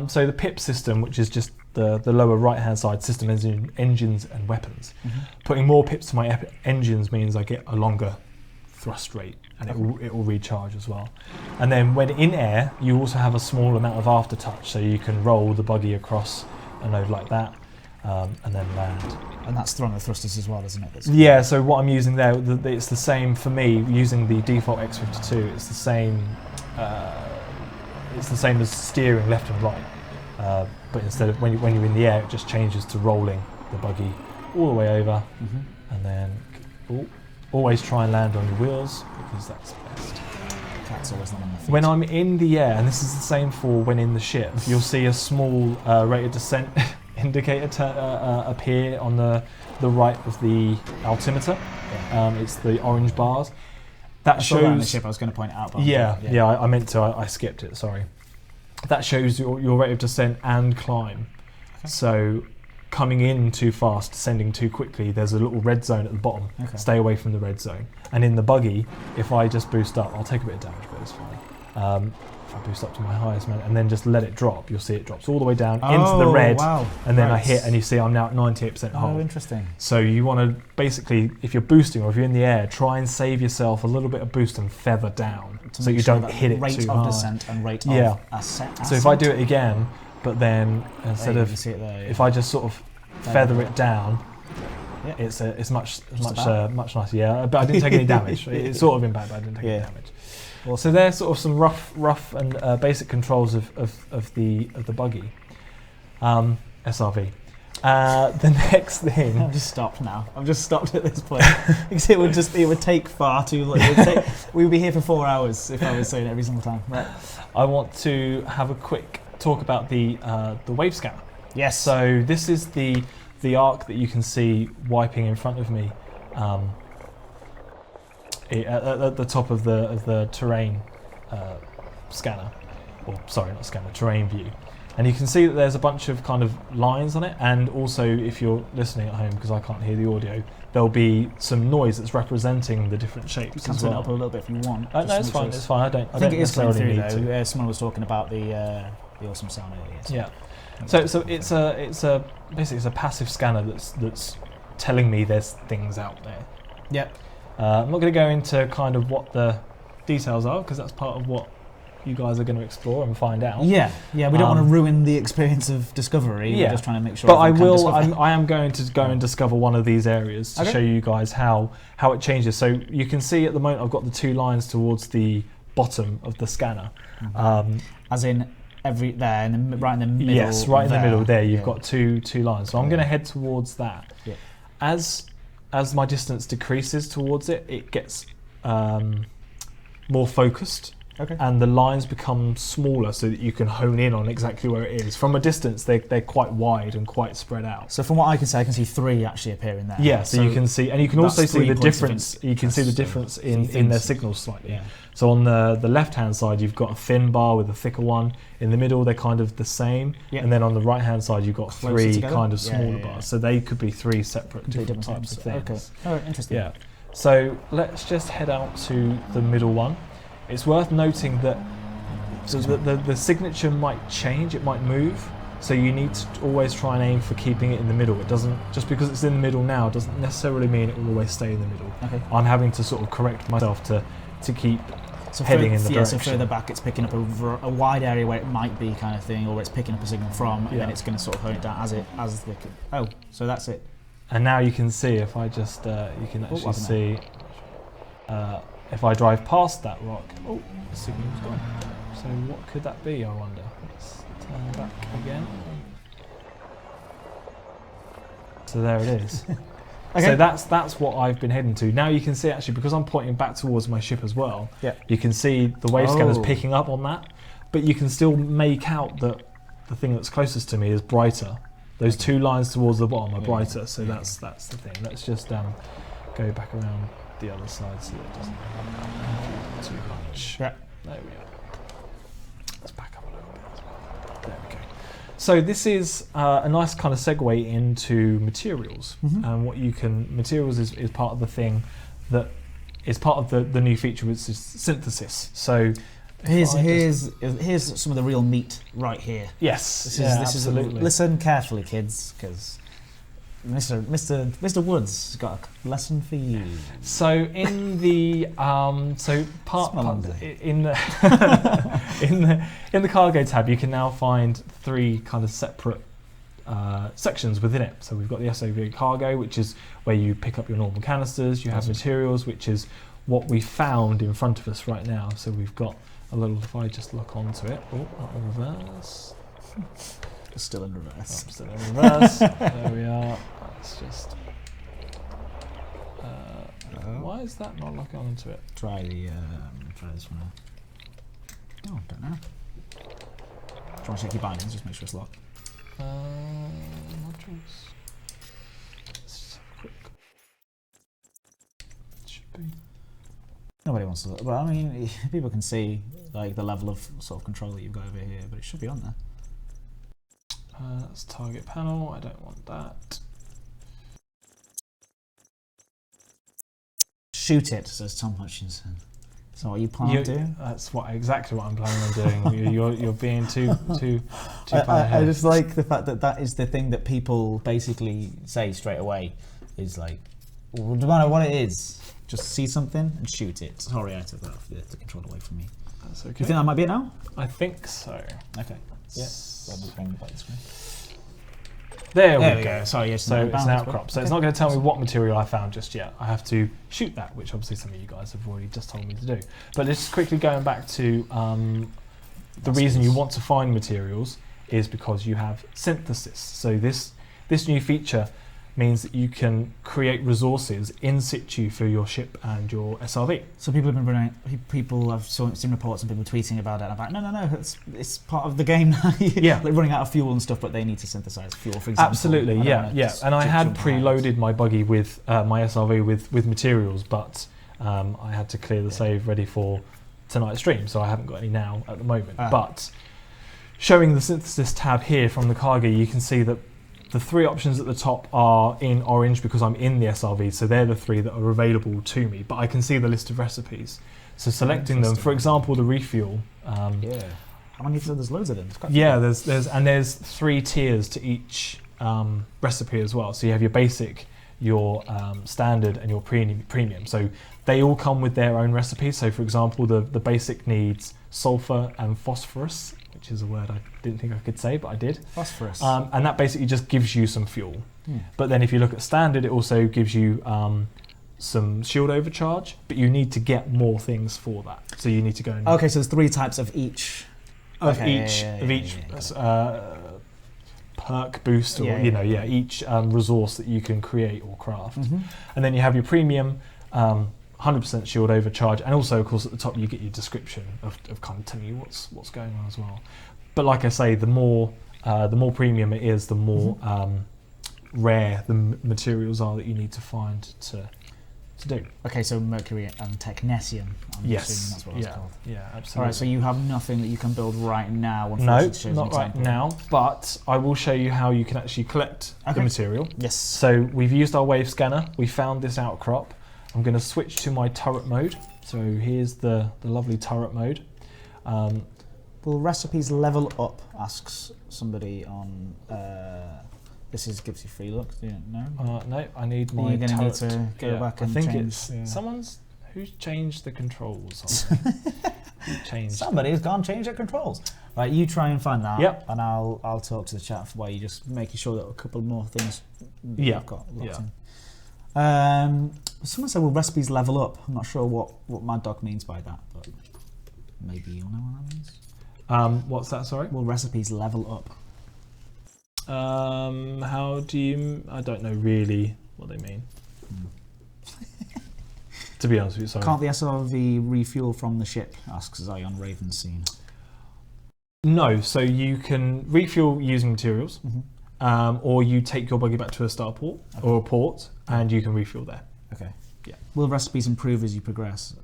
So the PIP system, which is just the lower right hand side, system engines and weapons. Putting more PIPs to my engines means I get a longer thrust rate, and it will recharge as well. And then when in air, you also have a small amount of aftertouch, so you can roll the buggy across a node like that, and then land. And that's throwing the thrusters as well, isn't it? So what I'm using there, it's the same for me using the default X52. It's the same. It's the same as steering left and right, but instead of when you're in the air, it just changes to rolling the buggy all the way over, and then. Always try and land on your wheels, because that's best. Cat's always not on my feet. When I'm in the air, and this is the same for when in the ship, you'll see a small rate of descent indicator appear on the right of the altimeter. It's the orange bars. That shows on the ship. I was going to point it out. But I meant to. I skipped it. Sorry. That shows your rate of descent and climb. Okay. So coming in too fast, descending too quickly, there's a little red zone at the bottom. Okay. Stay away from the red zone. And in the buggy, if I just boost up, I'll take a bit of damage, but it's fine. If I boost up to my highest and then just let it drop, you'll see it drops all the way down into the red. Wow. And then I hit, and you see I'm now at 98% hull. Oh, interesting. So you want to basically, if you're boosting or if you're in the air, try and save yourself a little bit of boost and feather down so you don't hit it too hard. Rate of descent and rate of ascent. So if I do it again, but then instead of, if I just sort of feather it down, it's much nicer. Yeah, but I didn't take any damage. It's sort of impact, but I didn't take any damage. Well, so there's sort of some rough and basic controls of the buggy, SRV. The next thing. I'm just stopped now. I'm just stopped at this point because it would take far too long. We would be here for 4 hours if I was saying it every single time. Right. I want to have a quick talk about the wave scanner. Yes. So this is the arc that you can see wiping in front of me. At the top of the terrain scanner, or sorry, not scanner, terrain view, and you can see that there's a bunch of kind of lines on it, and also if you're listening at home, because I can't hear the audio, there'll be some noise that's representing the different shapes as well. Turn it up a little bit if you want. No, it's fine. It's fine. I think it is coming through though. Someone was talking about the awesome sound earlier. So. Yeah. So it's basically it's a passive scanner that's telling me there's things out there. Yep. I'm not going to go into kind of what the details are because that's part of what you guys are going to explore and find out. Yeah. We don't want to ruin the experience of discovery. We're just trying to make sure. But I am going to go and discover one of these areas to show you guys how it changes. So you can see at the moment I've got the 2 lines towards the bottom of the scanner. Mm-hmm. As in right in the middle. Yes, right in the middle there. You've got two lines. So I'm going to head towards that. Yeah. As my distance decreases towards it, it gets more focused, and the lines become smaller so that you can hone in on exactly where it is. From a distance, they're quite wide and quite spread out. So from what I can see 3 actually appearing there. Yeah, so you can see, and you can also see the difference. You can see the difference in their signals slightly. Yeah. So on the left-hand side, you've got a thin bar with a thicker one. In the middle, they're kind of the same. Yeah. And then on the right-hand side, you've got 3 kind of smaller bars. So they could be 3 separate different types of things. Okay. Oh, interesting. Yeah. So let's just head out to the middle one. It's worth noting that the signature might change, it might move. So you need to always try and aim for keeping it in the middle. It doesn't, just because it's in the middle now, doesn't necessarily mean it will always stay in the middle. Okay. I'm having to sort of correct myself to keep heading in the direction. So further back it's picking up a wide area where it might be kind of thing, or where it's picking up a signal from, and then it's going to sort of hone it down so that's it. And now you can see, if I just, you can actually see, if I drive past that rock, the signal's gone. So what could that be, I wonder? Let's turn back again. So there it is. So that's what I've been heading to. Now you can see, actually, because I'm pointing back towards my ship as well, you can see the wave scanner's picking up on that, but you can still make out that the thing that's closest to me is brighter. Those 2 lines towards the bottom are brighter, so that's the thing. Let's just go back around the other side so it doesn't confuse too much. Yeah. There we are. Let's back up a little bit as well. There we go. So this is a nice kind of segue into materials. Mm-hmm. And what you can, materials is part of the thing that is part of the new feature, which is synthesis. So here's some of the real meat right here. Yes, this is absolutely. Listen carefully, kids, because Mr. Woods has got a lesson for you. So in the in the cargo tab, you can now find 3 kind of separate sections within it. So we've got the SOV cargo, which is where you pick up your normal canisters. You have materials, which is what we found in front of us right now. So we've got a little. If I just look onto it, not in reverse. It's still in reverse. I'm still in reverse. There we are. Let's just. Why is that not locking onto it? Try this one. Don't know. Try and check your bindings. Just make sure it's locked. modules. Let's just have a quick. It should be. Nobody wants to look, but I mean, people can see like the level of sort of control that you've got over here, but it should be on there. That's target panel. I don't want that. Shoot it, says Tom Hutchinson. Is that what you plan on doing? That's exactly what I'm planning on doing. You're being too far ahead. I just like the fact that that is the thing that people basically say straight away. Is like, well, no matter what it is, just see something and shoot it. Sorry, I took the control away from me. That's okay. You think that might be it now? I think so. Okay. Yeah. Bring the button screen. There we go. Sorry, yes. So it's an outcrop. So it's not going to tell me what material I found just yet. I have to shoot that, which obviously some of you guys have already just told me to do. But just quickly going back to the reason you want to find materials is because you have synthesis. So this new feature means that you can create resources in situ for your ship and your SRV. So people have been running. People have seen reports and people tweeting about it. And I'm like, no, it's part of the game now. Yeah, like running out of fuel and stuff, but they need to synthesize fuel, for example. Absolutely, yeah. And I had preloaded my buggy with my SRV with materials, but I had to clear the save ready for tonight's stream, so I haven't got any now at the moment. But showing the synthesis tab here from the cargo, you can see that the three options at the top are in orange because I'm in the SRV, so they're the three that are available to me, but I can see the list of recipes. So selecting them, for example, the refuel. How many? There's loads of them. There's 3 tiers to each recipe as well. So you have your basic, your standard, and your premium. So they all come with their own recipes. So for example, the basic needs sulfur and phosphorus, which is a word I didn't think I could say, but I did. Phosphorus. And that basically just gives you some fuel. But then if you look at standard, it also gives you some shield overcharge, but you need to get more things for that. So you need to go and... Okay, so there's 3 types of each. Perk boost, or each resource that you can create or craft. And then you have your premium, 100% shield overcharge, and also of course at the top you get your description of kind of telling you what's going on as well. But like I say, the more premium it is, the more rare the materials are that you need to find to do. Okay, so mercury and technetium. Yes, assuming that's what it's called. Yeah, absolutely. All right, so you have nothing that you can build right now. No, not right now, but I will show you how you can actually collect the material. Yes. So we've used our wave scanner. We found this outcrop. I'm going to switch to my turret mode. So here's the lovely turret mode. Will recipes level up? Asks somebody on. Gives you free look. Do you know? No, I need my You're going to need turret. to go back and change. I think it's who's changed the controls. Somebody's gone change their controls. Right, you try and find that. Yep. And I'll talk to the chat while you just making sure that a couple more things you've got locked in. Someone said, will recipes level up? I'm not sure what Mad Dog means by that, but maybe you'll know what that means. What's that, sorry? Will recipes level up? How do you... I don't know really what they mean. To be honest with you, sorry. Can't the SRV refuel from the ship? Asks Zion Ravenseen. No, so you can refuel using materials, or you take your buggy back to a starport or a port, and you can refuel there. Okay. Yeah. Will recipes improve as you progress?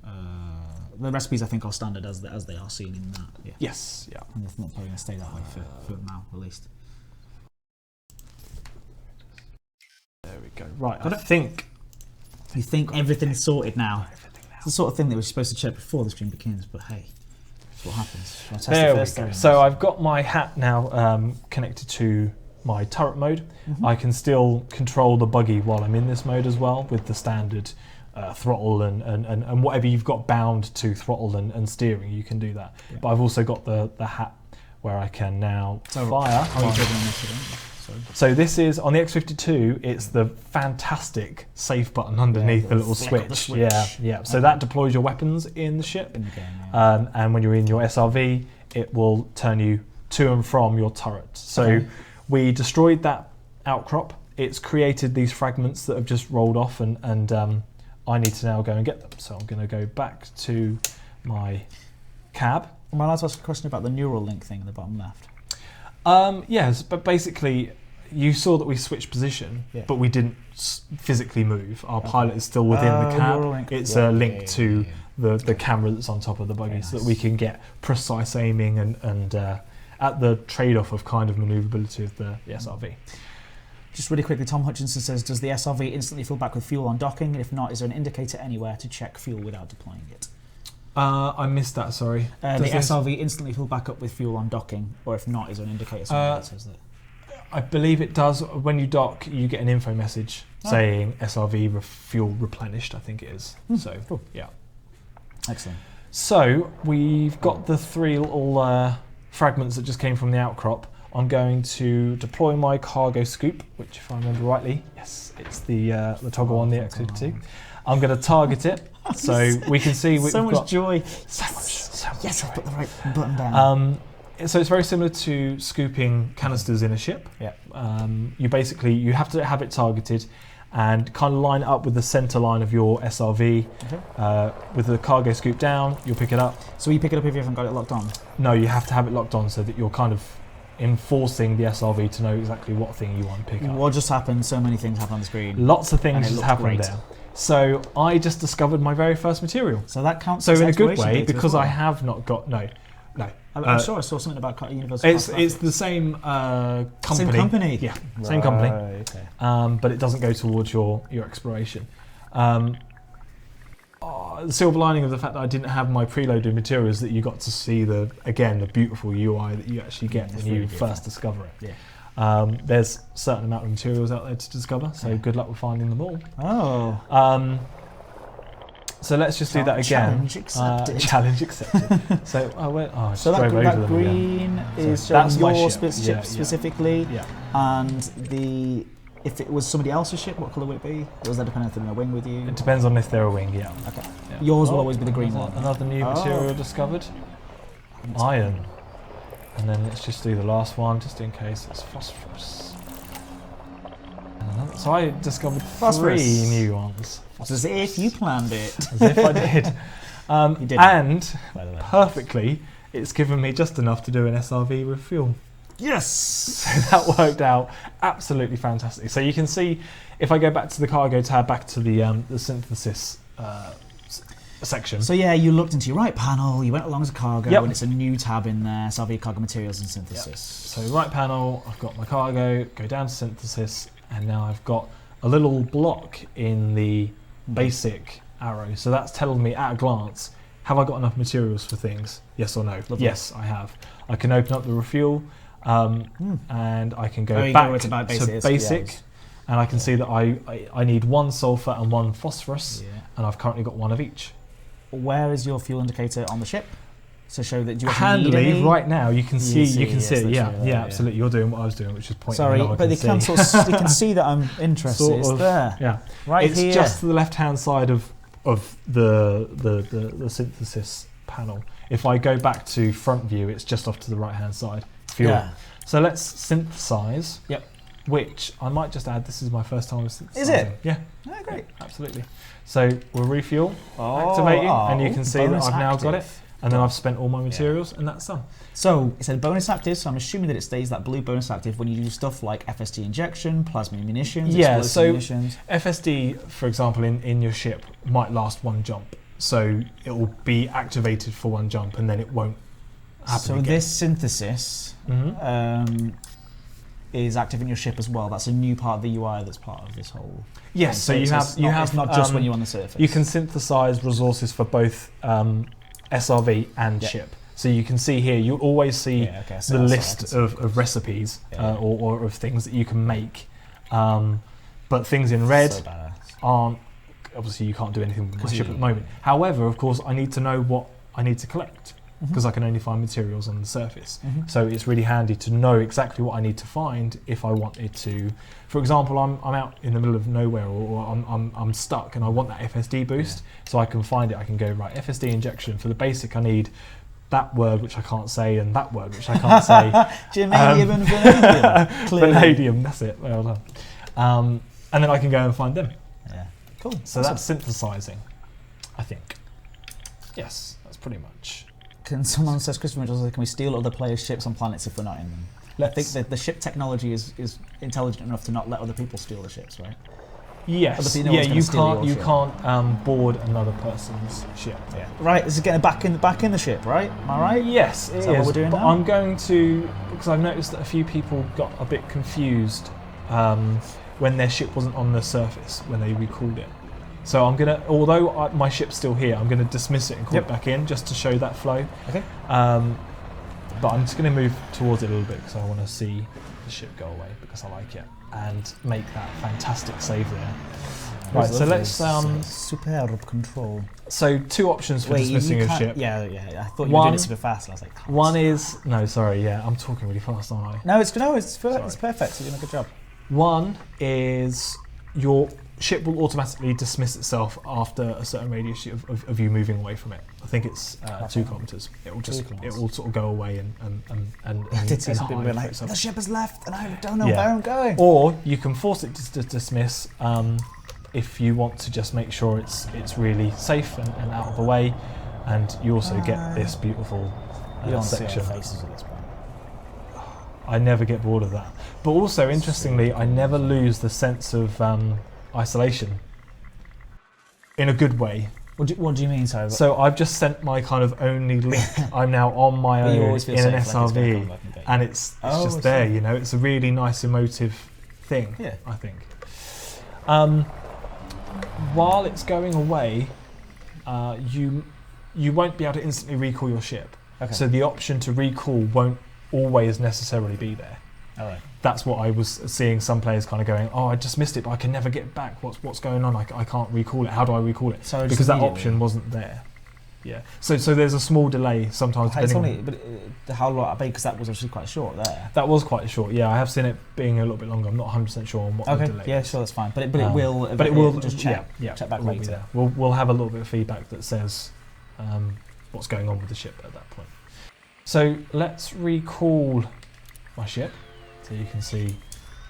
The recipes, I think, are standard as they are seen in that. Yeah. Yes. Yeah. And it's not probably going to stay that way for now, at least. There we go. Right. I think. You think everything's sorted now? It's the sort of thing that we're supposed to check before the stream begins, but hey, that's what happens. There we go. So I've got my hat now connected to my turret mode. I can still control the buggy while I'm in this mode as well with the standard throttle and whatever you've got bound to throttle and steering, you can do that. Yeah. But I've also got the hat where I can now fire. So this is, on the X52, it's the fantastic safe button underneath the little switch. Yeah. So that deploys your weapons in the ship. In the game, and when you're in your SRV, it will turn you to and from your turret. So we destroyed that outcrop. It's created these fragments that have just rolled off, and I need to now go and get them. So I'm going to go back to my cab. Am I allowed to ask a question about the neural link thing in the bottom left? Yes, but basically you saw that we switched position, Yeah. but we didn't physically move. Our pilot is still within the cab. It's a link to the camera that's on top of the buggy, so that we can get precise aiming and at the trade-off of kind of manoeuvrability of the SRV. Just really quickly, Tom Hutchinson says, does the SRV instantly fill back with fuel on docking? If not, is there an indicator anywhere to check fuel without deploying it? I missed that, sorry. The SRV instantly fill back up with fuel on docking, or if not, is there an indicator somewhere that says that? I believe it does. When you dock, you get an info message saying SRV fuel replenished, I think it is. So, cool. Yeah. Excellent. So, we've got the 3 little fragments that just came from the outcrop. I'm going to deploy my cargo scoop, which, if I remember rightly, yes, it's the toggle on the X52. I'm going to target it, so we can see we've so much got joy. So much Yes, joy. I put the right button down. So it's very similar to scooping canisters in a ship. Yeah. You have to have it targeted and kind of line it up with the center line of your SRV. Okay. With the cargo scoop down, you'll pick it up. So you pick it up if you haven't got it locked on? No, you have to have it locked on so that you're kind of enforcing the SRV to know exactly what thing you want to pick up. What just happened? So many things happen on the screen. Lots of things just happened great. there. So I just discovered my very first material. So that counts. So as in a good exploration way, data as because well. I have not got I'm sure I saw something about Universal. It's the same company. Same company. Yeah, same company. Okay. But it doesn't go towards your exploration. The silver lining of the fact that I didn't have my preloaded materials, that you got to see the beautiful UI that you actually get when you first discover it. Yeah. There's a certain amount of materials out there to discover, so good luck with finding them all. Oh. So let's just do that again. Challenge accepted. Challenge accepted. So I So that green is showing that's my your ship. ship specifically, Yeah. and if it was somebody else's ship, what colour would it be? Or was that dependent on a wing with you? It depends on if they're a wing. Yeah. Okay. Yeah. Yours will always be the green one. Another new material discovered. Iron. And then let's just do the last one, just in case it's phosphorus. So I discovered Phosphorus. 3 new ones. As if you planned it. As if I did. You didn't, and by the way. perfectly, it's given me just enough to do an SRV with fuel. Yes! So that worked out absolutely fantastic. So you can see, if I go back to the cargo tab, back to the synthesis section. So yeah, you looked into your right panel, you went along as a cargo, Yep. and it's a new tab in there, SRV Cargo Materials and Synthesis. Yep. So right panel, I've got my cargo, go down to synthesis, and now I've got a little block in the basic arrow. So that's telling me at a glance, have I got enough materials for things? Yes or no? Lovely. Yes, I have. I can open up the refuel, and I can go you back go to basic, basic, and I can see that I need 1 sulfur and 1 phosphorus, and I've currently got 1 of each. Where is your fuel indicator on the ship? So show that you actually need Handily, any? right now you can see it. literally, Yeah, absolutely. You're doing what I was doing, which is pointing. Sorry, at what I but can see. you can see that I'm interested. Sort It's of, there. Yeah, Right it's here. just to the left-hand side of the synthesis panel. If I go back to front view, it's just off to the right-hand side. Fuel. Yeah. So let's synthesize. Yep. Which I might just add. This is my first time synthesizing. Is it? Yeah. Oh, great. Absolutely. So we'll refuel, activating, and you can see that bonus I've now got it. active. And then I've spent all my materials, and that's done. So it said bonus active, so I'm assuming that it stays that blue bonus active when you do stuff like FSD injection, plasma munitions, Yeah, explosive so munitions. FSD, for example, in your ship might last 1 jump. So it will be activated for 1 jump, and then it won't happen So again. this synthesis is active in your ship as well. That's a new part of the UI that's part of this whole. Yes, thing. so it's not just when you're on the surface. You can synthesize resources for both SRV and ship. So you can see here, you always see so the that's list of recipes or of things that you can make. But things in red So badass. aren't, obviously you can't do anything with my ship at the moment. However, of course, I need to know what I need to collect, because I can only find materials on the surface. So it's really handy to know exactly what I need to find if I wanted to. For example, I'm out in the middle of nowhere, or I'm stuck and I want that FSD boost, so I can find it. I can go, right, FSD injection. For the basic, I need that word which I can't say and that word which I can't say. Germanium and vanadium. Clearly. Vanadium, that's it. Well done. And then I can go and find them. Yeah. Cool. So that's synthesizing, I think. Yes, that's pretty much. Someone says, Christopher Mitchell says, can we steal other players' ships on planets if we're not in them? I think that the ship technology is intelligent enough to not let other people steal the ships, right? Yes. No Yeah, you can't board another person's ship. Yeah. Right, this is getting back in the ship, right? Am I right? Yes, it is. What we're doing but now? I'm going to, because I've noticed that a few people got a bit confused when their ship wasn't on the surface when they recalled it. So I'm gonna, although my ship's still here, I'm gonna dismiss it and call it back in just to show that flow. Okay. But I'm just gonna move towards it a little bit because I want to see the ship go away because I like it and make that fantastic save there. Right, so let's superb control. So 2 options for dismissing a ship. Yeah. I thought you were doing it super fast. And I was like, one is I'm talking really fast, aren't I? No, it's perfect. You're doing a good job. One is your ship will automatically dismiss itself after a certain radius of you moving away from it. I think it's 2 kilometers. It will sort of go away and I did see some people being like, the ship has left and I don't know where I'm going. Or you can force it to dismiss if you want to just make sure it's really safe and out of the way, and you also get this beautiful section. Faces at this point. I never get bored of that. But also, interestingly, I never lose the sense of isolation in a good way. What do you mean, sorry? So I've just sent my kind of only link. I'm now on my own in an SRV, and it's just there. You know, it's a really nice emotive thing. Yeah, I think. While it's going away, you won't be able to instantly recall your ship. Okay. So the option to recall won't always necessarily be there. All right. That's what I was seeing some players kind of going, oh, I just missed it, but I can never get back. What's going on? I can't recall it. How do I recall it? So because that option wasn't there. Yeah. So there's a small delay sometimes. How long? Because that was actually quite short there. That was quite short. Yeah, I have seen it being a little bit longer. I'm not 100% sure on what the delay. Yeah, sure, that's fine. But it will. But it will just check. Yeah, check back later. We'll have a little bit of feedback that says what's going on with the ship at that point. So let's recall my ship. So you can see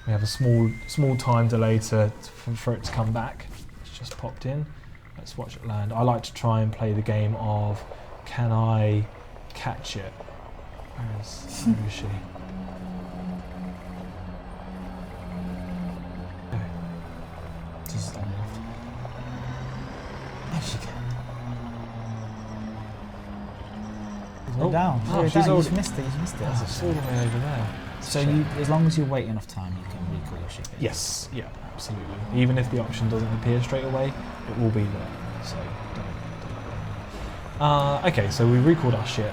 we have a small time delay for it to come back. It's just popped in. Let's watch it land. I like to try and play the game of, can I catch it? Where is she? She's on the left. There she can. Down. She's already missed it. It's all the way over there. So as long as you wait enough time, you can recall your ship. Yes, yeah, absolutely. Even if the option doesn't appear straight away, it will be there. So don't. Okay, so we recalled our ship.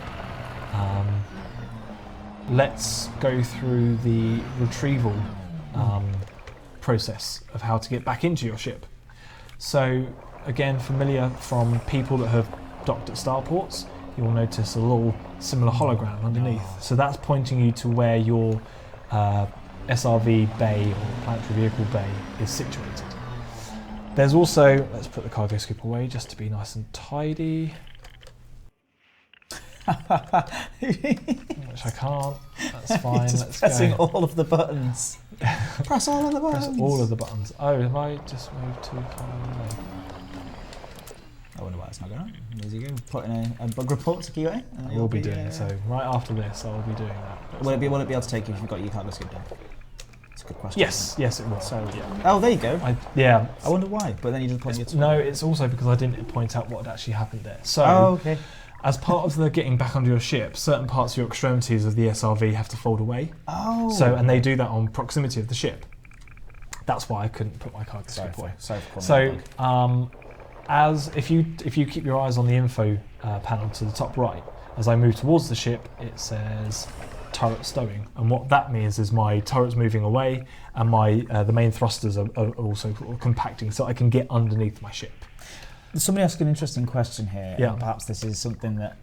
Let's go through the retrieval process of how to get back into your ship. So again, familiar from people that have docked at starports, you'll notice a little similar hologram underneath. So that's pointing you to where your SRV bay or planetary vehicle bay is situated. There's also, let's put the cargo scoop away just to be nice and tidy. Which I can't, that's fine. Let's pressing go. All of the buttons. Press all of the buttons. Press all of the buttons. Oh, have I just moved too far away? I wonder why it's not going on. There you go. Put in a bug report to QA. I will be doing so. Right after this, I will be doing that. Will it be able to take you if you've got your cargo scoop down? It's a good question. Yes, it will. So, yeah. Oh, there you go. I wonder why, but then you just pointed it. No, it's also because I didn't point out what had actually happened there. So, okay. As part of the getting back onto your ship, certain parts of your extremities of the SRV have to fold away. Oh. So, and they do that on proximity of the ship. That's why I couldn't put my cargo scoop away. Sorry for calling So, as if you keep your eyes on the info panel to the top right, as I move towards the ship, it says turret stowing, and what that means is my turret's moving away, and my the main thrusters are also compacting, so I can get underneath my ship. Somebody asked an interesting question here. Yeah. And perhaps this is something that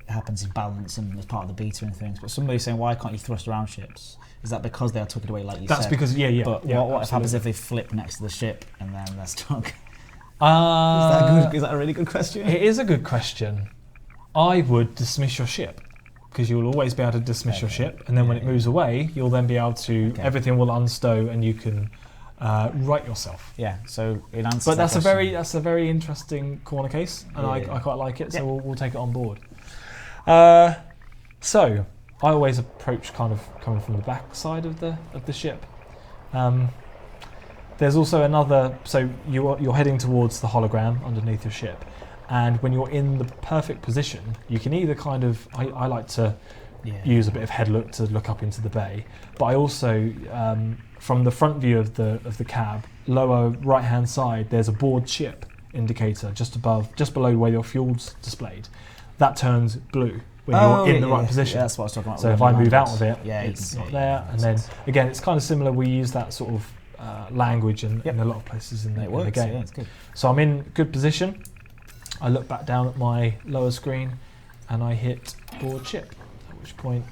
happens in balance and as part of the beta and things. But somebody's saying, why can't you thrust around ships? Is that because they are tucked away, like you said? That's because But what happens if they flip next to the ship and then they're stuck? Is that a really good question? It is a good question. I would dismiss your ship, because you'll always be able to dismiss your ship, and then when it moves away, you'll then be able to, everything will unstow and you can right yourself. Yeah, so in answer but to that's question, a very interesting corner case, and I quite like it, so we'll take it on board. So I always approach kind of coming from the back side of the ship. There's also another, so you're heading towards the hologram underneath your ship, and when you're in the perfect position, you can either kind of, I like to use a bit of head look to look up into the bay, but I also, from the front view of the cab, lower right hand side, there's a board ship indicator just below where your fuel's displayed. That turns blue when you're in the right position. Yeah, that's what I was talking about. So if I move out of it, it's can, not there. And then again, it's kind of similar. We use that sort of language in a lot of places in the game. Yeah, it's good. So I'm in good position. I look back down at my lower screen, and I hit board ship. At which point,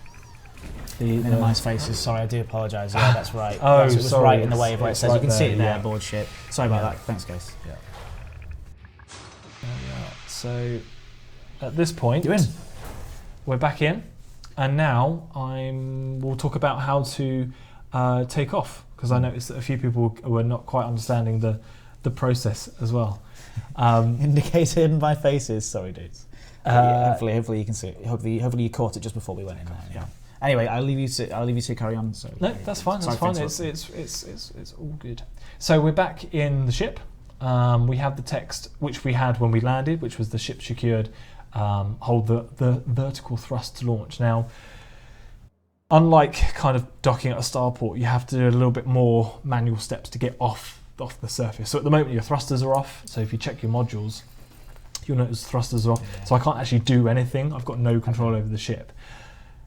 minimise faces. Sorry, I do apologise. Yeah, that's right. It was sorry, right in the way of where it says. You can see it there, yeah. board ship. Sorry about that. Thanks, guys. Yeah. So at this point, you're in. We're back in, and now we'll talk about how to take off, because I noticed that a few people were not quite understanding the process as well. Indicated by faces. Sorry, dudes. Hopefully you can see it. Hopefully you caught it just before we went in there. Yeah. Anyway, I'll leave you to carry on. So no, that's fine. That's fine. It's all good. So we're back in the ship. We have the text which we had when we landed, which was the ship secured. Hold the vertical thrust to launch. Now, unlike kind of docking at a starport, you have to do a little bit more manual steps to get off the surface. So at the moment your thrusters are off. So if you check your modules, you'll notice thrusters are off. Yeah. So I can't actually do anything. I've got no control over the ship.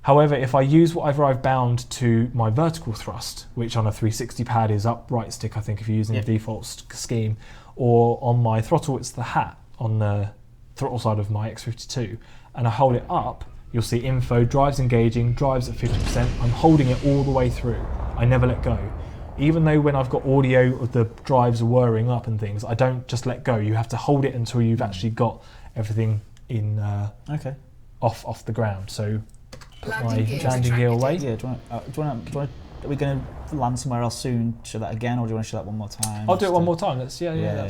However, if I use whatever I've bound to my vertical thrust, which on a 360 pad is up right stick, I think if you're using a default scheme, or on my throttle it's the hat on the throttle side of my X52, and I hold it up, you'll see info, drives engaging, drives at 50%. I'm holding it all the way through. I never let go. Even though when I've got audio of the drives whirring up and things, I don't just let go. You have to hold it until you've actually got everything in off the ground. So put my landing gear away. Yeah, do you want to are we going to land somewhere else soon? Show that again, or do you want to show that one more time? I'll do it one more time. That's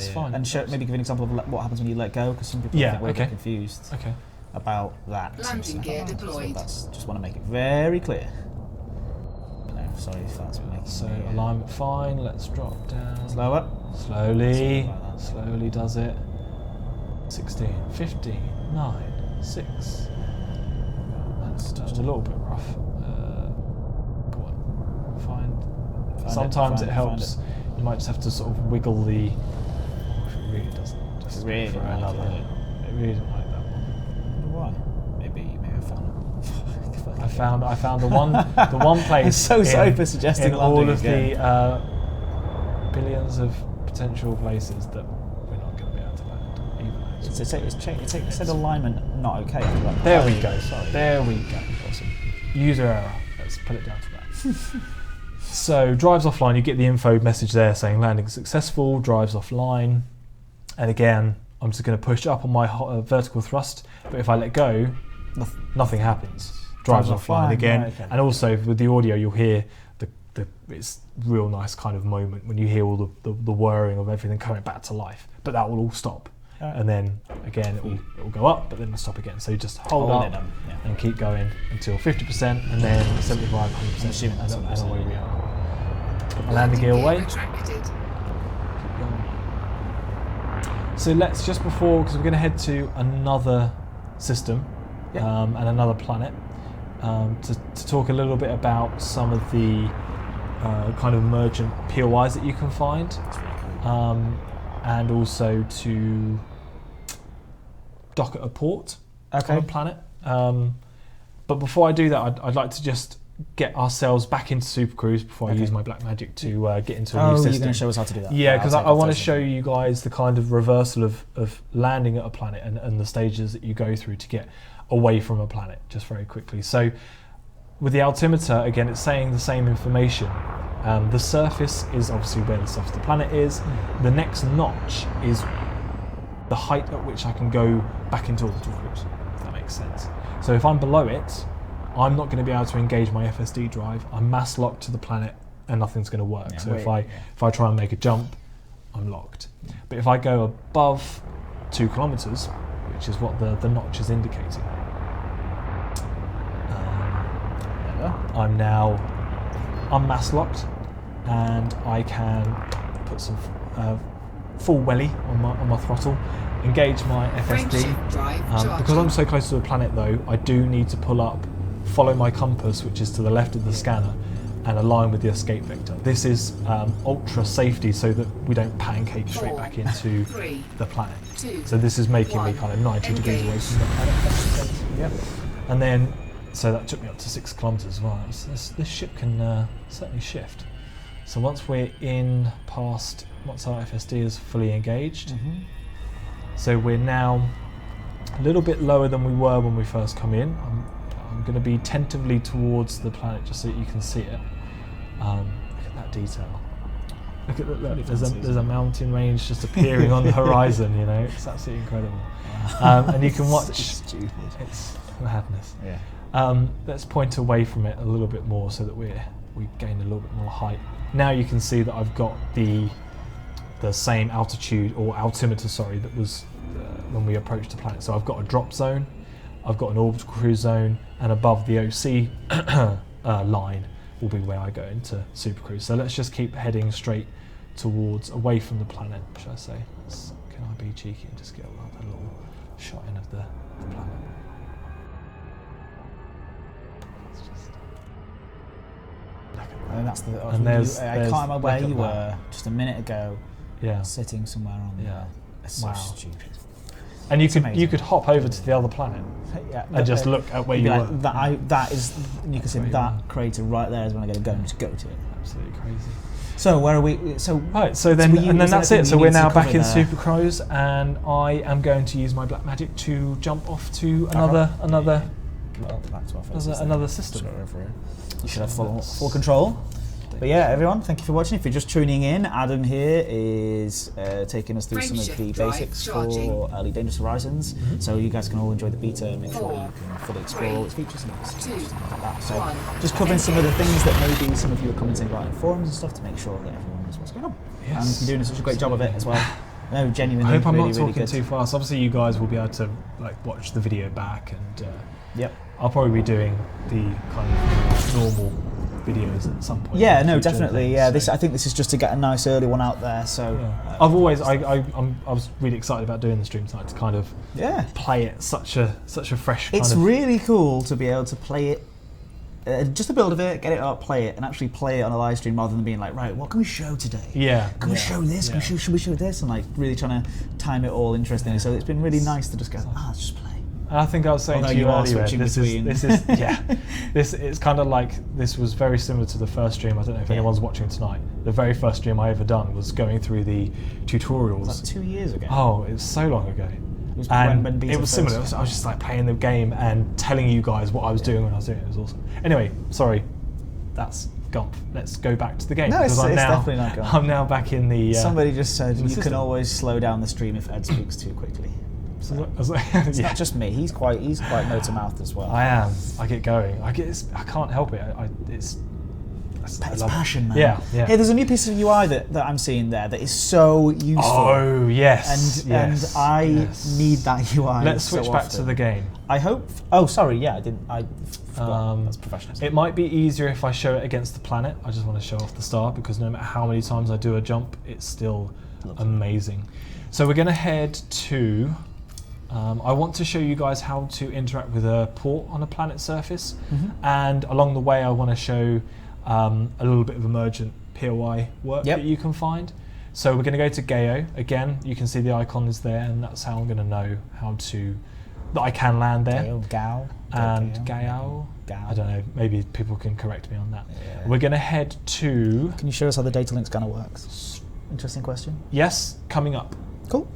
fine. And maybe give an example of what happens when you let go, because some people think we're confused about that. Landing gear deployed. Just want to make it very clear. Sorry if that's making. So alignment fine. Let's drop down. Slower. Slowly does it. 16, 15, 9, 6. That's a little bit rough. Go on. Find sometimes it helps. You might just have to sort of wiggle the. If it really doesn't. Just really for another. It really doesn't like that one. Why? Maybe I found it. I found the one place. It's so for suggesting in all of the billions of potential places that we're not going to be able to land. It said alignment not okay. There we go. Sorry. There we go. Awesome. User error. Let's put it down to that. So drives offline. You get the info message there saying landing successful. Drives offline. And again, I'm just going to push up on my vertical thrust. But if I let go, nothing happens. Drives offline again. Right, okay. And also with the audio, you'll hear it's real nice kind of moment when you hear all the whirring of everything coming back to life. But that will all stop. Right. And then again, it will go up, but then it'll stop again. So you just hold up and keep going until 50%, and then 75, 100%, and away we are. Put my landing gear away. So let's just before, because we're going to head to another system and another planet, to talk a little bit about some of the kind of emergent POIs that you can find, and also to dock at a port on a planet. But before I do that, I'd like to just get ourselves back into Super Cruise before I use my black magic to get into a new system. You're going to show us how to do that? Yeah, because I want to show you guys the kind of reversal of landing at a planet and the stages that you go through to get away from a planet, just very quickly. So with the altimeter, again, it's saying the same information. The surface is obviously where the surface of the planet is. The next notch is the height at which I can go back into orbital cruise, if that makes sense. So if I'm below it, I'm not going to be able to engage my FSD drive. I'm mass locked to the planet and nothing's going to work. So if I try and make a jump, I'm locked. But if I go above 2 kilometers, which is what the notch is indicating, I'm now unmass locked, and I can put some full welly on my throttle, engage my FSD. Because I'm so close to the planet though, I do need to pull up, follow my compass, which is to the left of the scanner, and align with the escape vector. This is ultra safety so that we don't pancake straight back into the planet. So this is making me kind of 90 degrees away from the planet. Yep. And then, so that took me up to 6 kilometers as well. This ship can certainly shift. So once we're in past, once our FSD is fully engaged, so we're now a little bit lower than we were when we first come in. I'm going to be tentatively towards the planet just so that you can see it. Look at that detail. Look at that. There's a mountain range just appearing on the horizon. You know, it's absolutely incredible. And you can watch. It's madness. Yeah. Let's point away from it a little bit more so that we gain a little bit more height. Now you can see that I've got the same altitude or altimeter, sorry, that was when we approached the planet. So I've got a drop zone, I've got an orbital cruise zone, and above the OC line will be where I go into super cruise. So let's just keep heading straight towards, away from the planet, should I say. Can I be cheeky and just get a little shot in of the planet? And that's the. And I can't remember where you were just a minute ago. Yeah. Sitting somewhere on there. It's so stupid. And you could hop over to the other planet and just look at where you were. That is, you can see that crater right there is when I'm going to go to it. Absolutely crazy. So where are we? So right. So then, and then that's it. So we're now back in Super Cruise, and I am going to use my black magic to jump off to another system. You should have full control. But yeah, everyone, thank you for watching. If you're just tuning in, Adam here is taking us through some of the basics for Early Dangerous Horizons. So you guys can all enjoy the beta and make sure you can fully explore all its features and stuff like that. So just covering some of the things that maybe some of you are commenting about in forums and stuff to make sure that everyone knows what's going on. Yes. And you're doing such a great job of it as well. No, genuinely. I hope I'm not talking really too fast. Obviously, you guys will be able to watch the video back, and yep. I'll probably be doing the kind of normal videos at some point. Yeah, no, definitely. Yeah, I think this is just to get a nice early one out there. So I was really excited about doing the stream tonight to kind of play it such a fresh. It's really cool to be able to play it. Just the build of it, get it up, play it, and actually play it on a live stream rather than being like, right, what can we show today? Yeah. Can we show this? Yeah. Should we show this? And like really trying to time it all interestingly. So it's been really nice to just go, let's just play. I think I was saying to you earlier, it's kind of like, this was very similar to the first stream. I don't know if anyone's watching tonight. The very first stream I ever done was going through the tutorials. Was that 2 years ago? Oh, it was so long ago. It was similar. I was just like playing the game and telling you guys what I was doing when I was doing it. It was awesome. Anyway, sorry, that's Gump. Let's go back to the game. No, it's definitely not Gump. I'm now back in the. Somebody just said you can always slow down the stream if Ed speaks too quickly. So it's not just me. He's quite nose to mouth as well. I am. I get going. I can't help it. It's passion, man. Yeah. Hey, there's a new piece of UI that I'm seeing there that is so useful. Oh yes. And I need that UI. Let's switch back to the game. I hope. Oh, sorry. Yeah, I didn't. I forgot. That's professional. It might be easier if I show it against the planet. I just want to show off the star because no matter how many times I do a jump, it's still amazing. So we're going to head to. I want to show you guys how to interact with a port on a planet's surface, and along the way I want to show a little bit of emergent POI work that you can find. So we're going to go to Gao. Again, you can see the icon is there, and that's how I'm going to know that I can land there. Gao. I don't know, maybe people can correct me on that. Yeah. We're going to head to... Can you show us how the data link scanner works? Interesting question. Yes, coming up. Cool.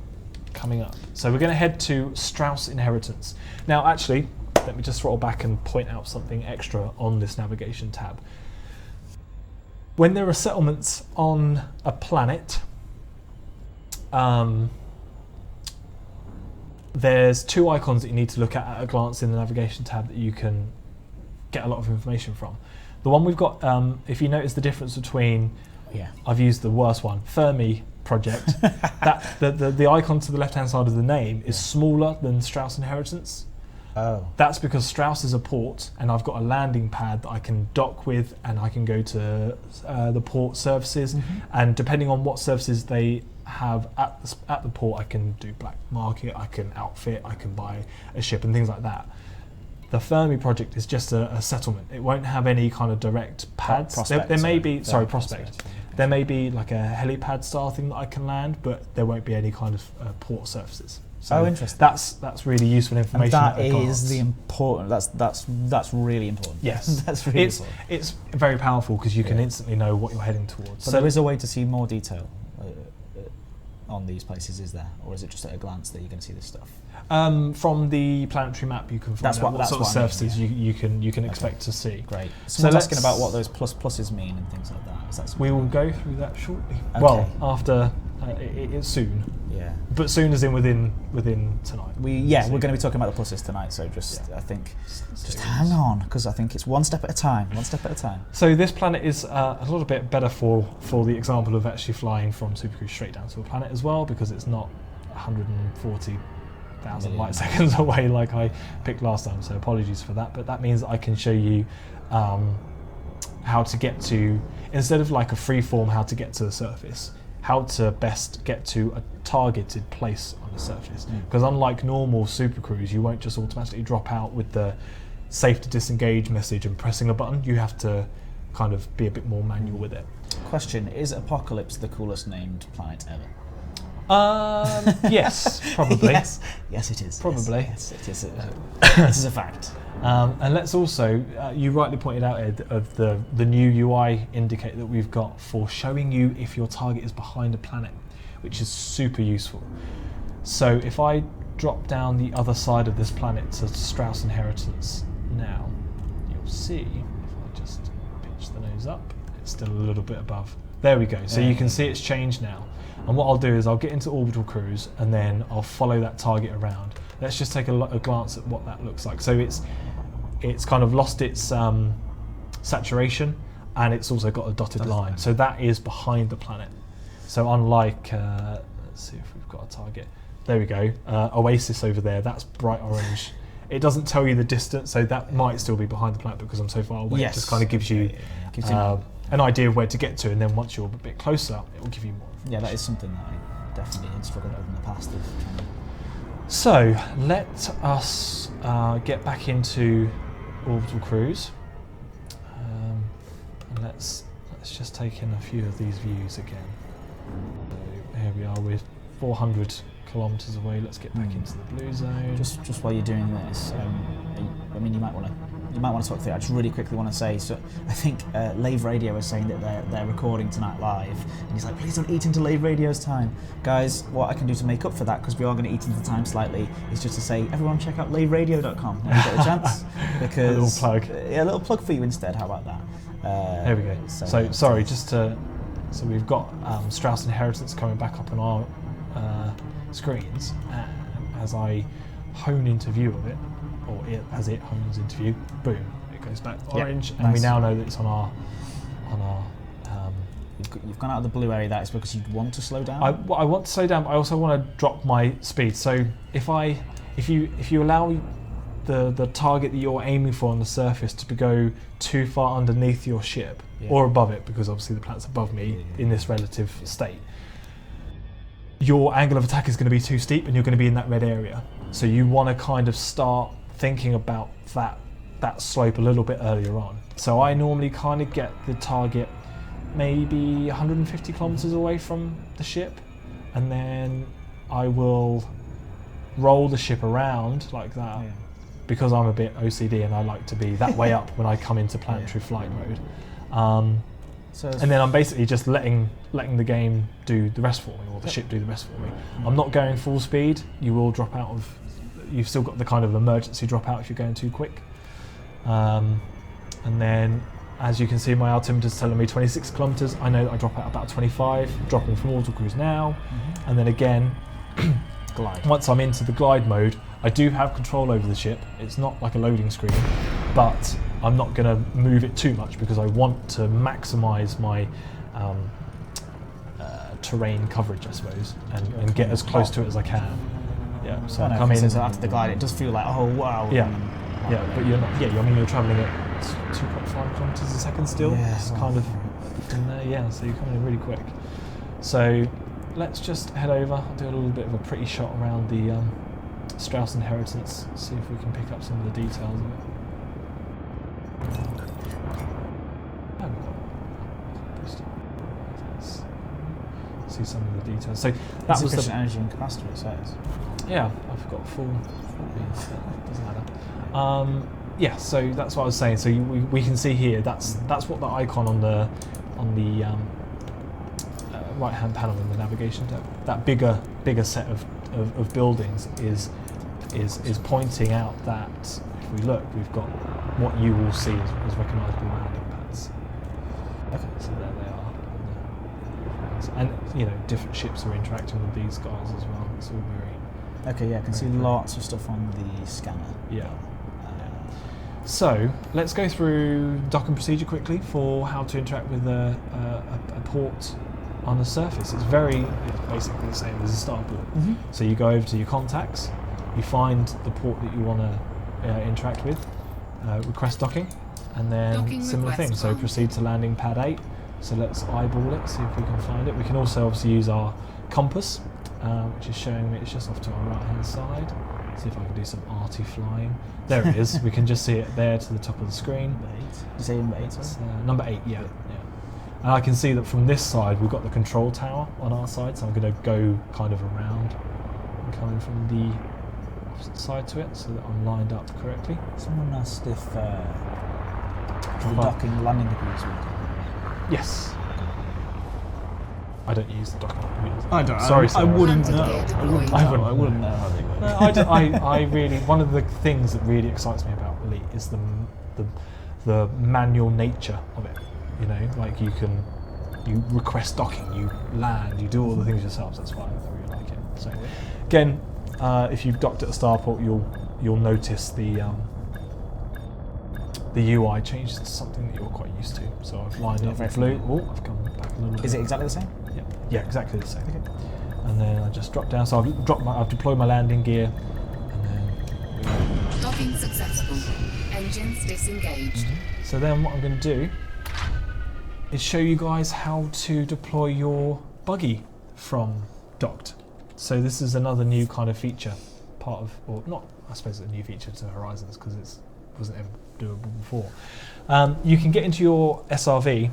Coming up. So we're going to head to Strauss Inheritance. Now actually, let me just throttle back and point out something extra on this navigation tab. When there are settlements on a planet, there's two icons that you need to look at a glance in the navigation tab that you can get a lot of information from. The one we've got, if you notice the difference between, I've used the worst one, Fermi project, that the icon to the left hand side of the name is smaller than Strauss Inheritance. Oh. That's because Strauss is a port, and I've got a landing pad that I can dock with, and I can go to the port services, and depending on what services they have at the port, I can do black market, I can outfit, I can buy a ship and things like that. The Fermi project is just a settlement. It won't have any kind of direct pads. There may be, prospect. There may be like a helipad style thing that I can land, but there won't be any kind of port surfaces. So interesting. That's really useful information. And that is the important. That's really important. Yes, that's really important. It's very powerful because you can instantly know what you're heading towards. But there is a way to see more detail on these places, is there, or is it just at a glance that you're going to see this stuff? From the planetary map, you can find out what sort of surfaces you can expect to see. Great. Someone's asking about what those pluses mean and things like that. We will go through that shortly. Okay. Well, after it's soon. Yeah. But soon as in within tonight. We're going to be talking about the pluses tonight. So I think just hang on, because I think it's one step at a time. One step at a time. So this planet is a little bit better for the example of actually flying from Supercruise straight down to a planet as well, because it's not 140,000 light seconds away like I picked last time. So apologies for that. But that means that I can show you how to get to, instead of like a free form, how to get to the surface, how to best get to a targeted place on the surface. Because unlike normal supercruise, you won't just automatically drop out with the safe to disengage message and pressing a button. You have to kind of be a bit more manual with it. Question, is Apocalypse the coolest named planet ever? Yes, probably. Yes, it is. Probably. Yes, it is. This is a fact. And let's also, you rightly pointed out, Ed, of the new UI indicator that we've got for showing you if your target is behind a planet, which is super useful. So if I drop down the other side of this planet to Strauss Inheritance now, you'll see, if I just pitch the nose up, it's still a little bit above. There we go. So you can see it's changed now. And what I'll do is I'll get into orbital cruise and then I'll follow that target around. Let's just take a glance at what that looks like. So it's kind of lost its saturation, and it's also got a dotted line. So that is behind the planet. So unlike, let's see if we've got a target. There we go. Oasis over there, that's bright orange. It doesn't tell you the distance, so that might still be behind the planet because I'm so far away. Yes. It just kind of gives you an idea of where to get to, and then once you're a bit closer, it will give you more. Yeah, that is something that I definitely had struggled with in the past. So let us get back into orbital cruise, and let's just take in a few of these views again. So here we are, we're 400 kilometers away. Let's get back into the blue zone. Just while you're doing this, I mean, you might want to talk through it. I just really quickly want to say, so I think Lave Radio is saying that they're recording tonight live, and he's like, please don't eat into Lave Radio's time. Guys, what I can do to make up for that, because we are going to eat into the time slightly, is just to say, everyone check out laveradio.com when you get a chance. Because a little plug. Yeah, a little plug for you instead, how about that? There we go. So sorry, so we've got Strauss Inheritance coming back up on our screens, and as I hone into view of it, or as it hones into view, boom, it goes back orange, and we now know that it's on our. You've gone out of the blue area. That is because you want to slow down. I want to slow down, but I also want to drop my speed. So if you allow the target that you're aiming for on the surface to go too far underneath your ship or above it, because obviously the planet's above me in this relative state, your angle of attack is going to be too steep, and you're going to be in that red area. So you want to kind of start thinking about that slope a little bit earlier on. So I normally kind of get the target maybe 150 kilometers away from the ship, and then I will roll the ship around like that, because I'm a bit OCD and I like to be that way up when I come into planetary flight mode. And then I'm basically just letting the game do the rest for me, or the ship do the rest for me. I'm not going full speed. You will drop out of. You've still got the kind of emergency dropout if you're going too quick. And then, as you can see, my altimeter is telling me 26 kilometers. I know that I drop out about 25, dropping from orbital cruise now. And then again, glide. Once I'm into the glide mode, I do have control over the ship. It's not like a loading screen, but I'm not going to move it too much because I want to maximize my terrain coverage, I suppose, and get as close to it as I can. Yeah, so I know, come in. so after the glide, it does feel like, oh wow. Yeah, yeah, but you're not. Yeah, I mean you're travelling at 2.5 kilometers a second still. Yeah, It's wow. kind of in there. Yeah, so you're coming in really quick. So let's just head over. I'll do a little bit of a pretty shot around the Strauss inheritance. See if we can pick up some of the details of it. See some of the details. So that was the energy and capacity, it says. Yeah, I've got full means, that doesn't matter. Yeah, so that's what I was saying. So we can see here that's what the icon on the right hand panel in the navigation tab, that bigger set of buildings is pointing out that if we look, we've got what you will see as recognisable landing pads. Okay. So there they are. And you know, different ships are interacting with these guys as well. It's all very. Okay, yeah, I can see lots of stuff on the scanner. Yeah. So let's go through docking procedure quickly for how to interact with a port on the surface. It's basically the same as a starport. Mm-hmm. So you go over to your contacts, you find the port that you want to interact with, request docking, and then Docking similar request thing. So granted. proceed to landing pad 8. So let's eyeball it, see if we can find it. We can also obviously use our compass, which is showing me it's just off to our right hand side. See if I can do some arty flying. There it is. We can just see it there to the top of the screen. Number 8. Did you say number 8? It's, number 8, yeah. And I can see that from this side we've got the control tower on our side, so I'm going to go kind of around and coming from the opposite side to it so that I'm lined up correctly. Someone asked if the docking landing computers would. Yes. I don't use the docking computers. I don't. Sorry, I wouldn't Landing know. gear I wouldn't deployed. know. I wouldn't know how they work. No, I really, one of the things that really excites me about Elite is the manual nature of it. You know, like you request docking, you land, you do all the things yourselves. That's why I really like it. So again, if you've docked at a starport, you'll notice the UI changes to something that you're quite used to. So I've lined up with blue. Oh, I've come back a little bit. Is it exactly the same? Yeah, exactly the same. Okay. And then I just drop down. So I've deployed my landing gear, and then Docking successful. Engines disengaged. So then what I'm going to do is show you guys how to deploy your buggy from docked. So this is another new kind of feature, part of, or not, I suppose it's a new feature to Horizons because it wasn't ever doable before. You can get into your SRV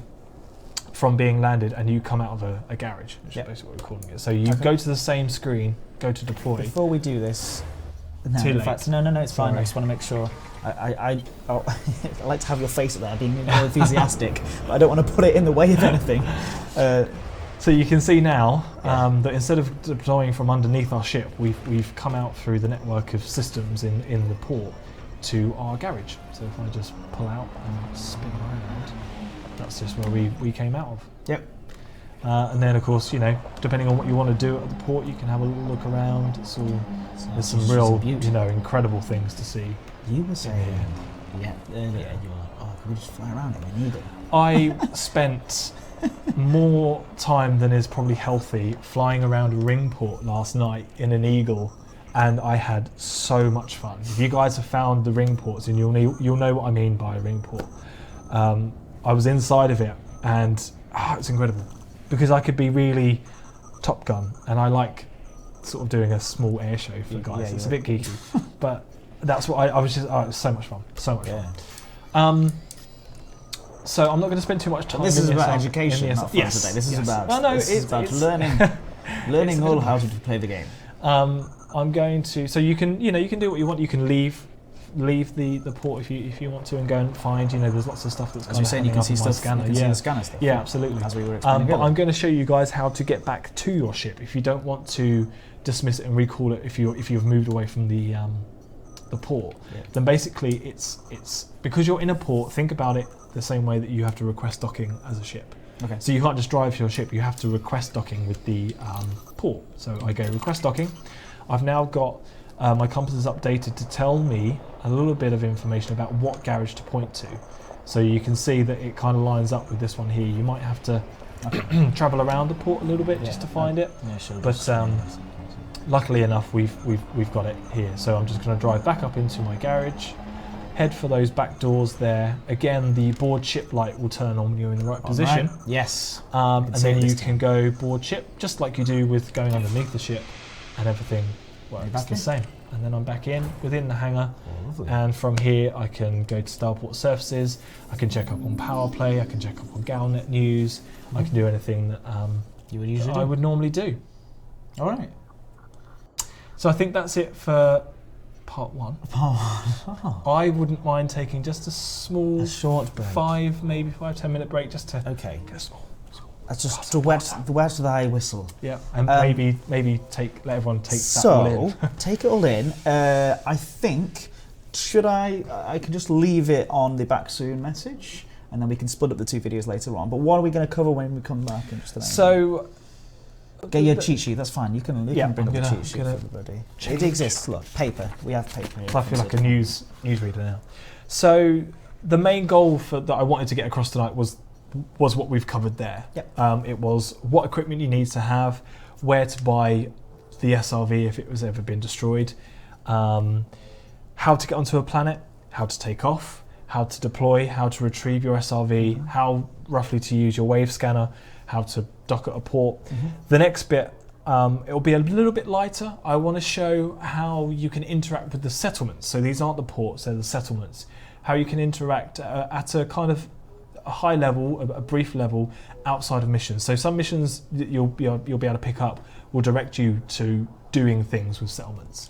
from being landed and you come out of a garage, which is basically what we're calling it. So you go to the same screen, go to deploy. Before we do this, no, Too in late. fact, no, it's fine. I just want to make sure. I like to have your face up there, being more enthusiastic, but I don't want to put it in the way of anything. So you can see now that instead of deploying from underneath our ship, we've come out through the network of systems in the port to our garage. So if I just pull out and spin around, that's just where we came out of. Yep. And then of course, you know, depending on what you want to do at the port, you can have a little look around. There's some real, incredible things to see. You were saying, earlier, you were like, oh, can we just fly around in an eagle? I spent more time than is probably healthy flying around Ringport last night in an Eagle, and I had so much fun. If you guys have found the Ringports, and you'll know what I mean by a Ringport. I was inside of it, and it's incredible because I could be really Top Gun, and I like sort of doing a small air show for guys. It's a bit geeky, but that's what I was just. Oh, it was so much fun, so much fun. So I'm not going to spend too much time. This is about education, not fun today. This is about learning all how to play the game. I'm going to. So you can do what you want. You can leave the port if you want to and go and find. There's lots of stuff that's. As you're saying, you can see stuff. Scanner. You can see the scanner stuff. Yeah, absolutely. As we were explaining. But I'm going to show you guys how to get back to your ship if you don't want to dismiss it and recall it if you've moved away from the port. Yeah. Then basically it's because you're in a port. Think about it the same way that you have to request docking as a ship. Okay. So you can't just drive your ship. You have to request docking with the port. So I go request docking. I've now got my compass is updated to tell me a little bit of information about what garage to point to. So you can see that it kind of lines up with this one here. You might have to travel around the port a little bit just to find it. Yeah, sure. But luckily enough, we've got it here. So I'm just going to drive back up into my garage, head for those back doors there. Again, the board ship light will turn on when you're in the right position. Right. Yes. And then you can go board ship, just like you do with going underneath the ship, and everything works the same. And then I'm back within the hangar, and from here I can go to starport surfaces, I can check up on power play, I can check up on Galnet news, I can do anything that I would normally do. All right. So I think that's it for part 1. I wouldn't mind taking just a short break. 5-10 minute break just to get a small. That's just the wet thy whistle. Yeah, and maybe let everyone take that all in. So take it all in. I think I can just leave it on the back soon message, and then we can split up the 2 videos later on. But what are we going to cover when we come back in just a minute? So get your cheat sheet. That's fine. You can bring up the cheat sheet for everybody. It exists. Look, paper. We have paper here. I feel like a newsreader now. So the main goal that I wanted to get across tonight was what we've covered there. Yep. It was what equipment you need to have, where to buy the SRV if it was ever been destroyed, how to get onto a planet, how to take off, how to deploy, how to retrieve your SRV, how roughly to use your wave scanner, how to dock at a port. The next bit, it'll be a little bit lighter. I want to show how you can interact with the settlements. So these aren't the ports, they're the settlements. How you can interact at a kind of a high level, a brief level, outside of missions. So some missions that you'll be able to pick up will direct you to doing things with settlements,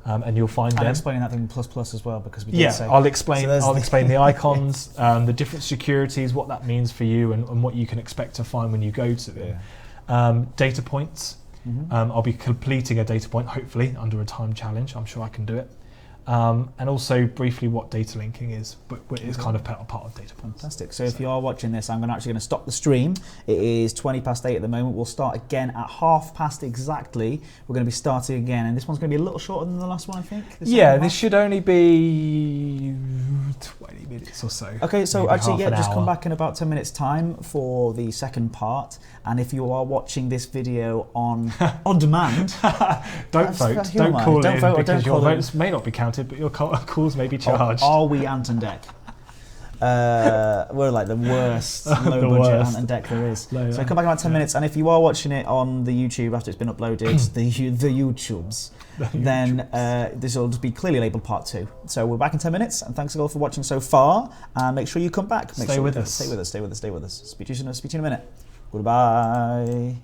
and you'll find them. I'm explaining that thing plus as well, because we did say. I'll explain the icons, the different securities, what that means for you, and what you can expect to find when you go to them. Data points. I'll be completing a data point, hopefully under a time challenge. I'm sure I can do it. And also briefly what data linking is, but it's kind of part of data points. Fantastic. So if you are watching this, I'm actually going to stop the stream. It is 8:20 at the moment. We'll start again at 8:30 exactly. We're going to be starting again, and this one's going to be a little shorter than the last one, I think. This should only be 20 minutes or so. Okay, so actually, just come back in about 10 minutes' time for the second part. And if you are watching this video on demand, don't vote. Don't call in because your votes may not be counted, but your calls may be charged. Are we Ant and Deck? We're like the worst low-budget Ant and Deck there is. So come back in about 10 minutes, and if you are watching it on the YouTube after it's been uploaded, the YouTubes, then this will just be clearly labelled part 2. So we're back in 10 minutes, and thanks all for watching so far, and make sure you come back. Stay with us. Stay with us. Speak to you in a minute. Goodbye.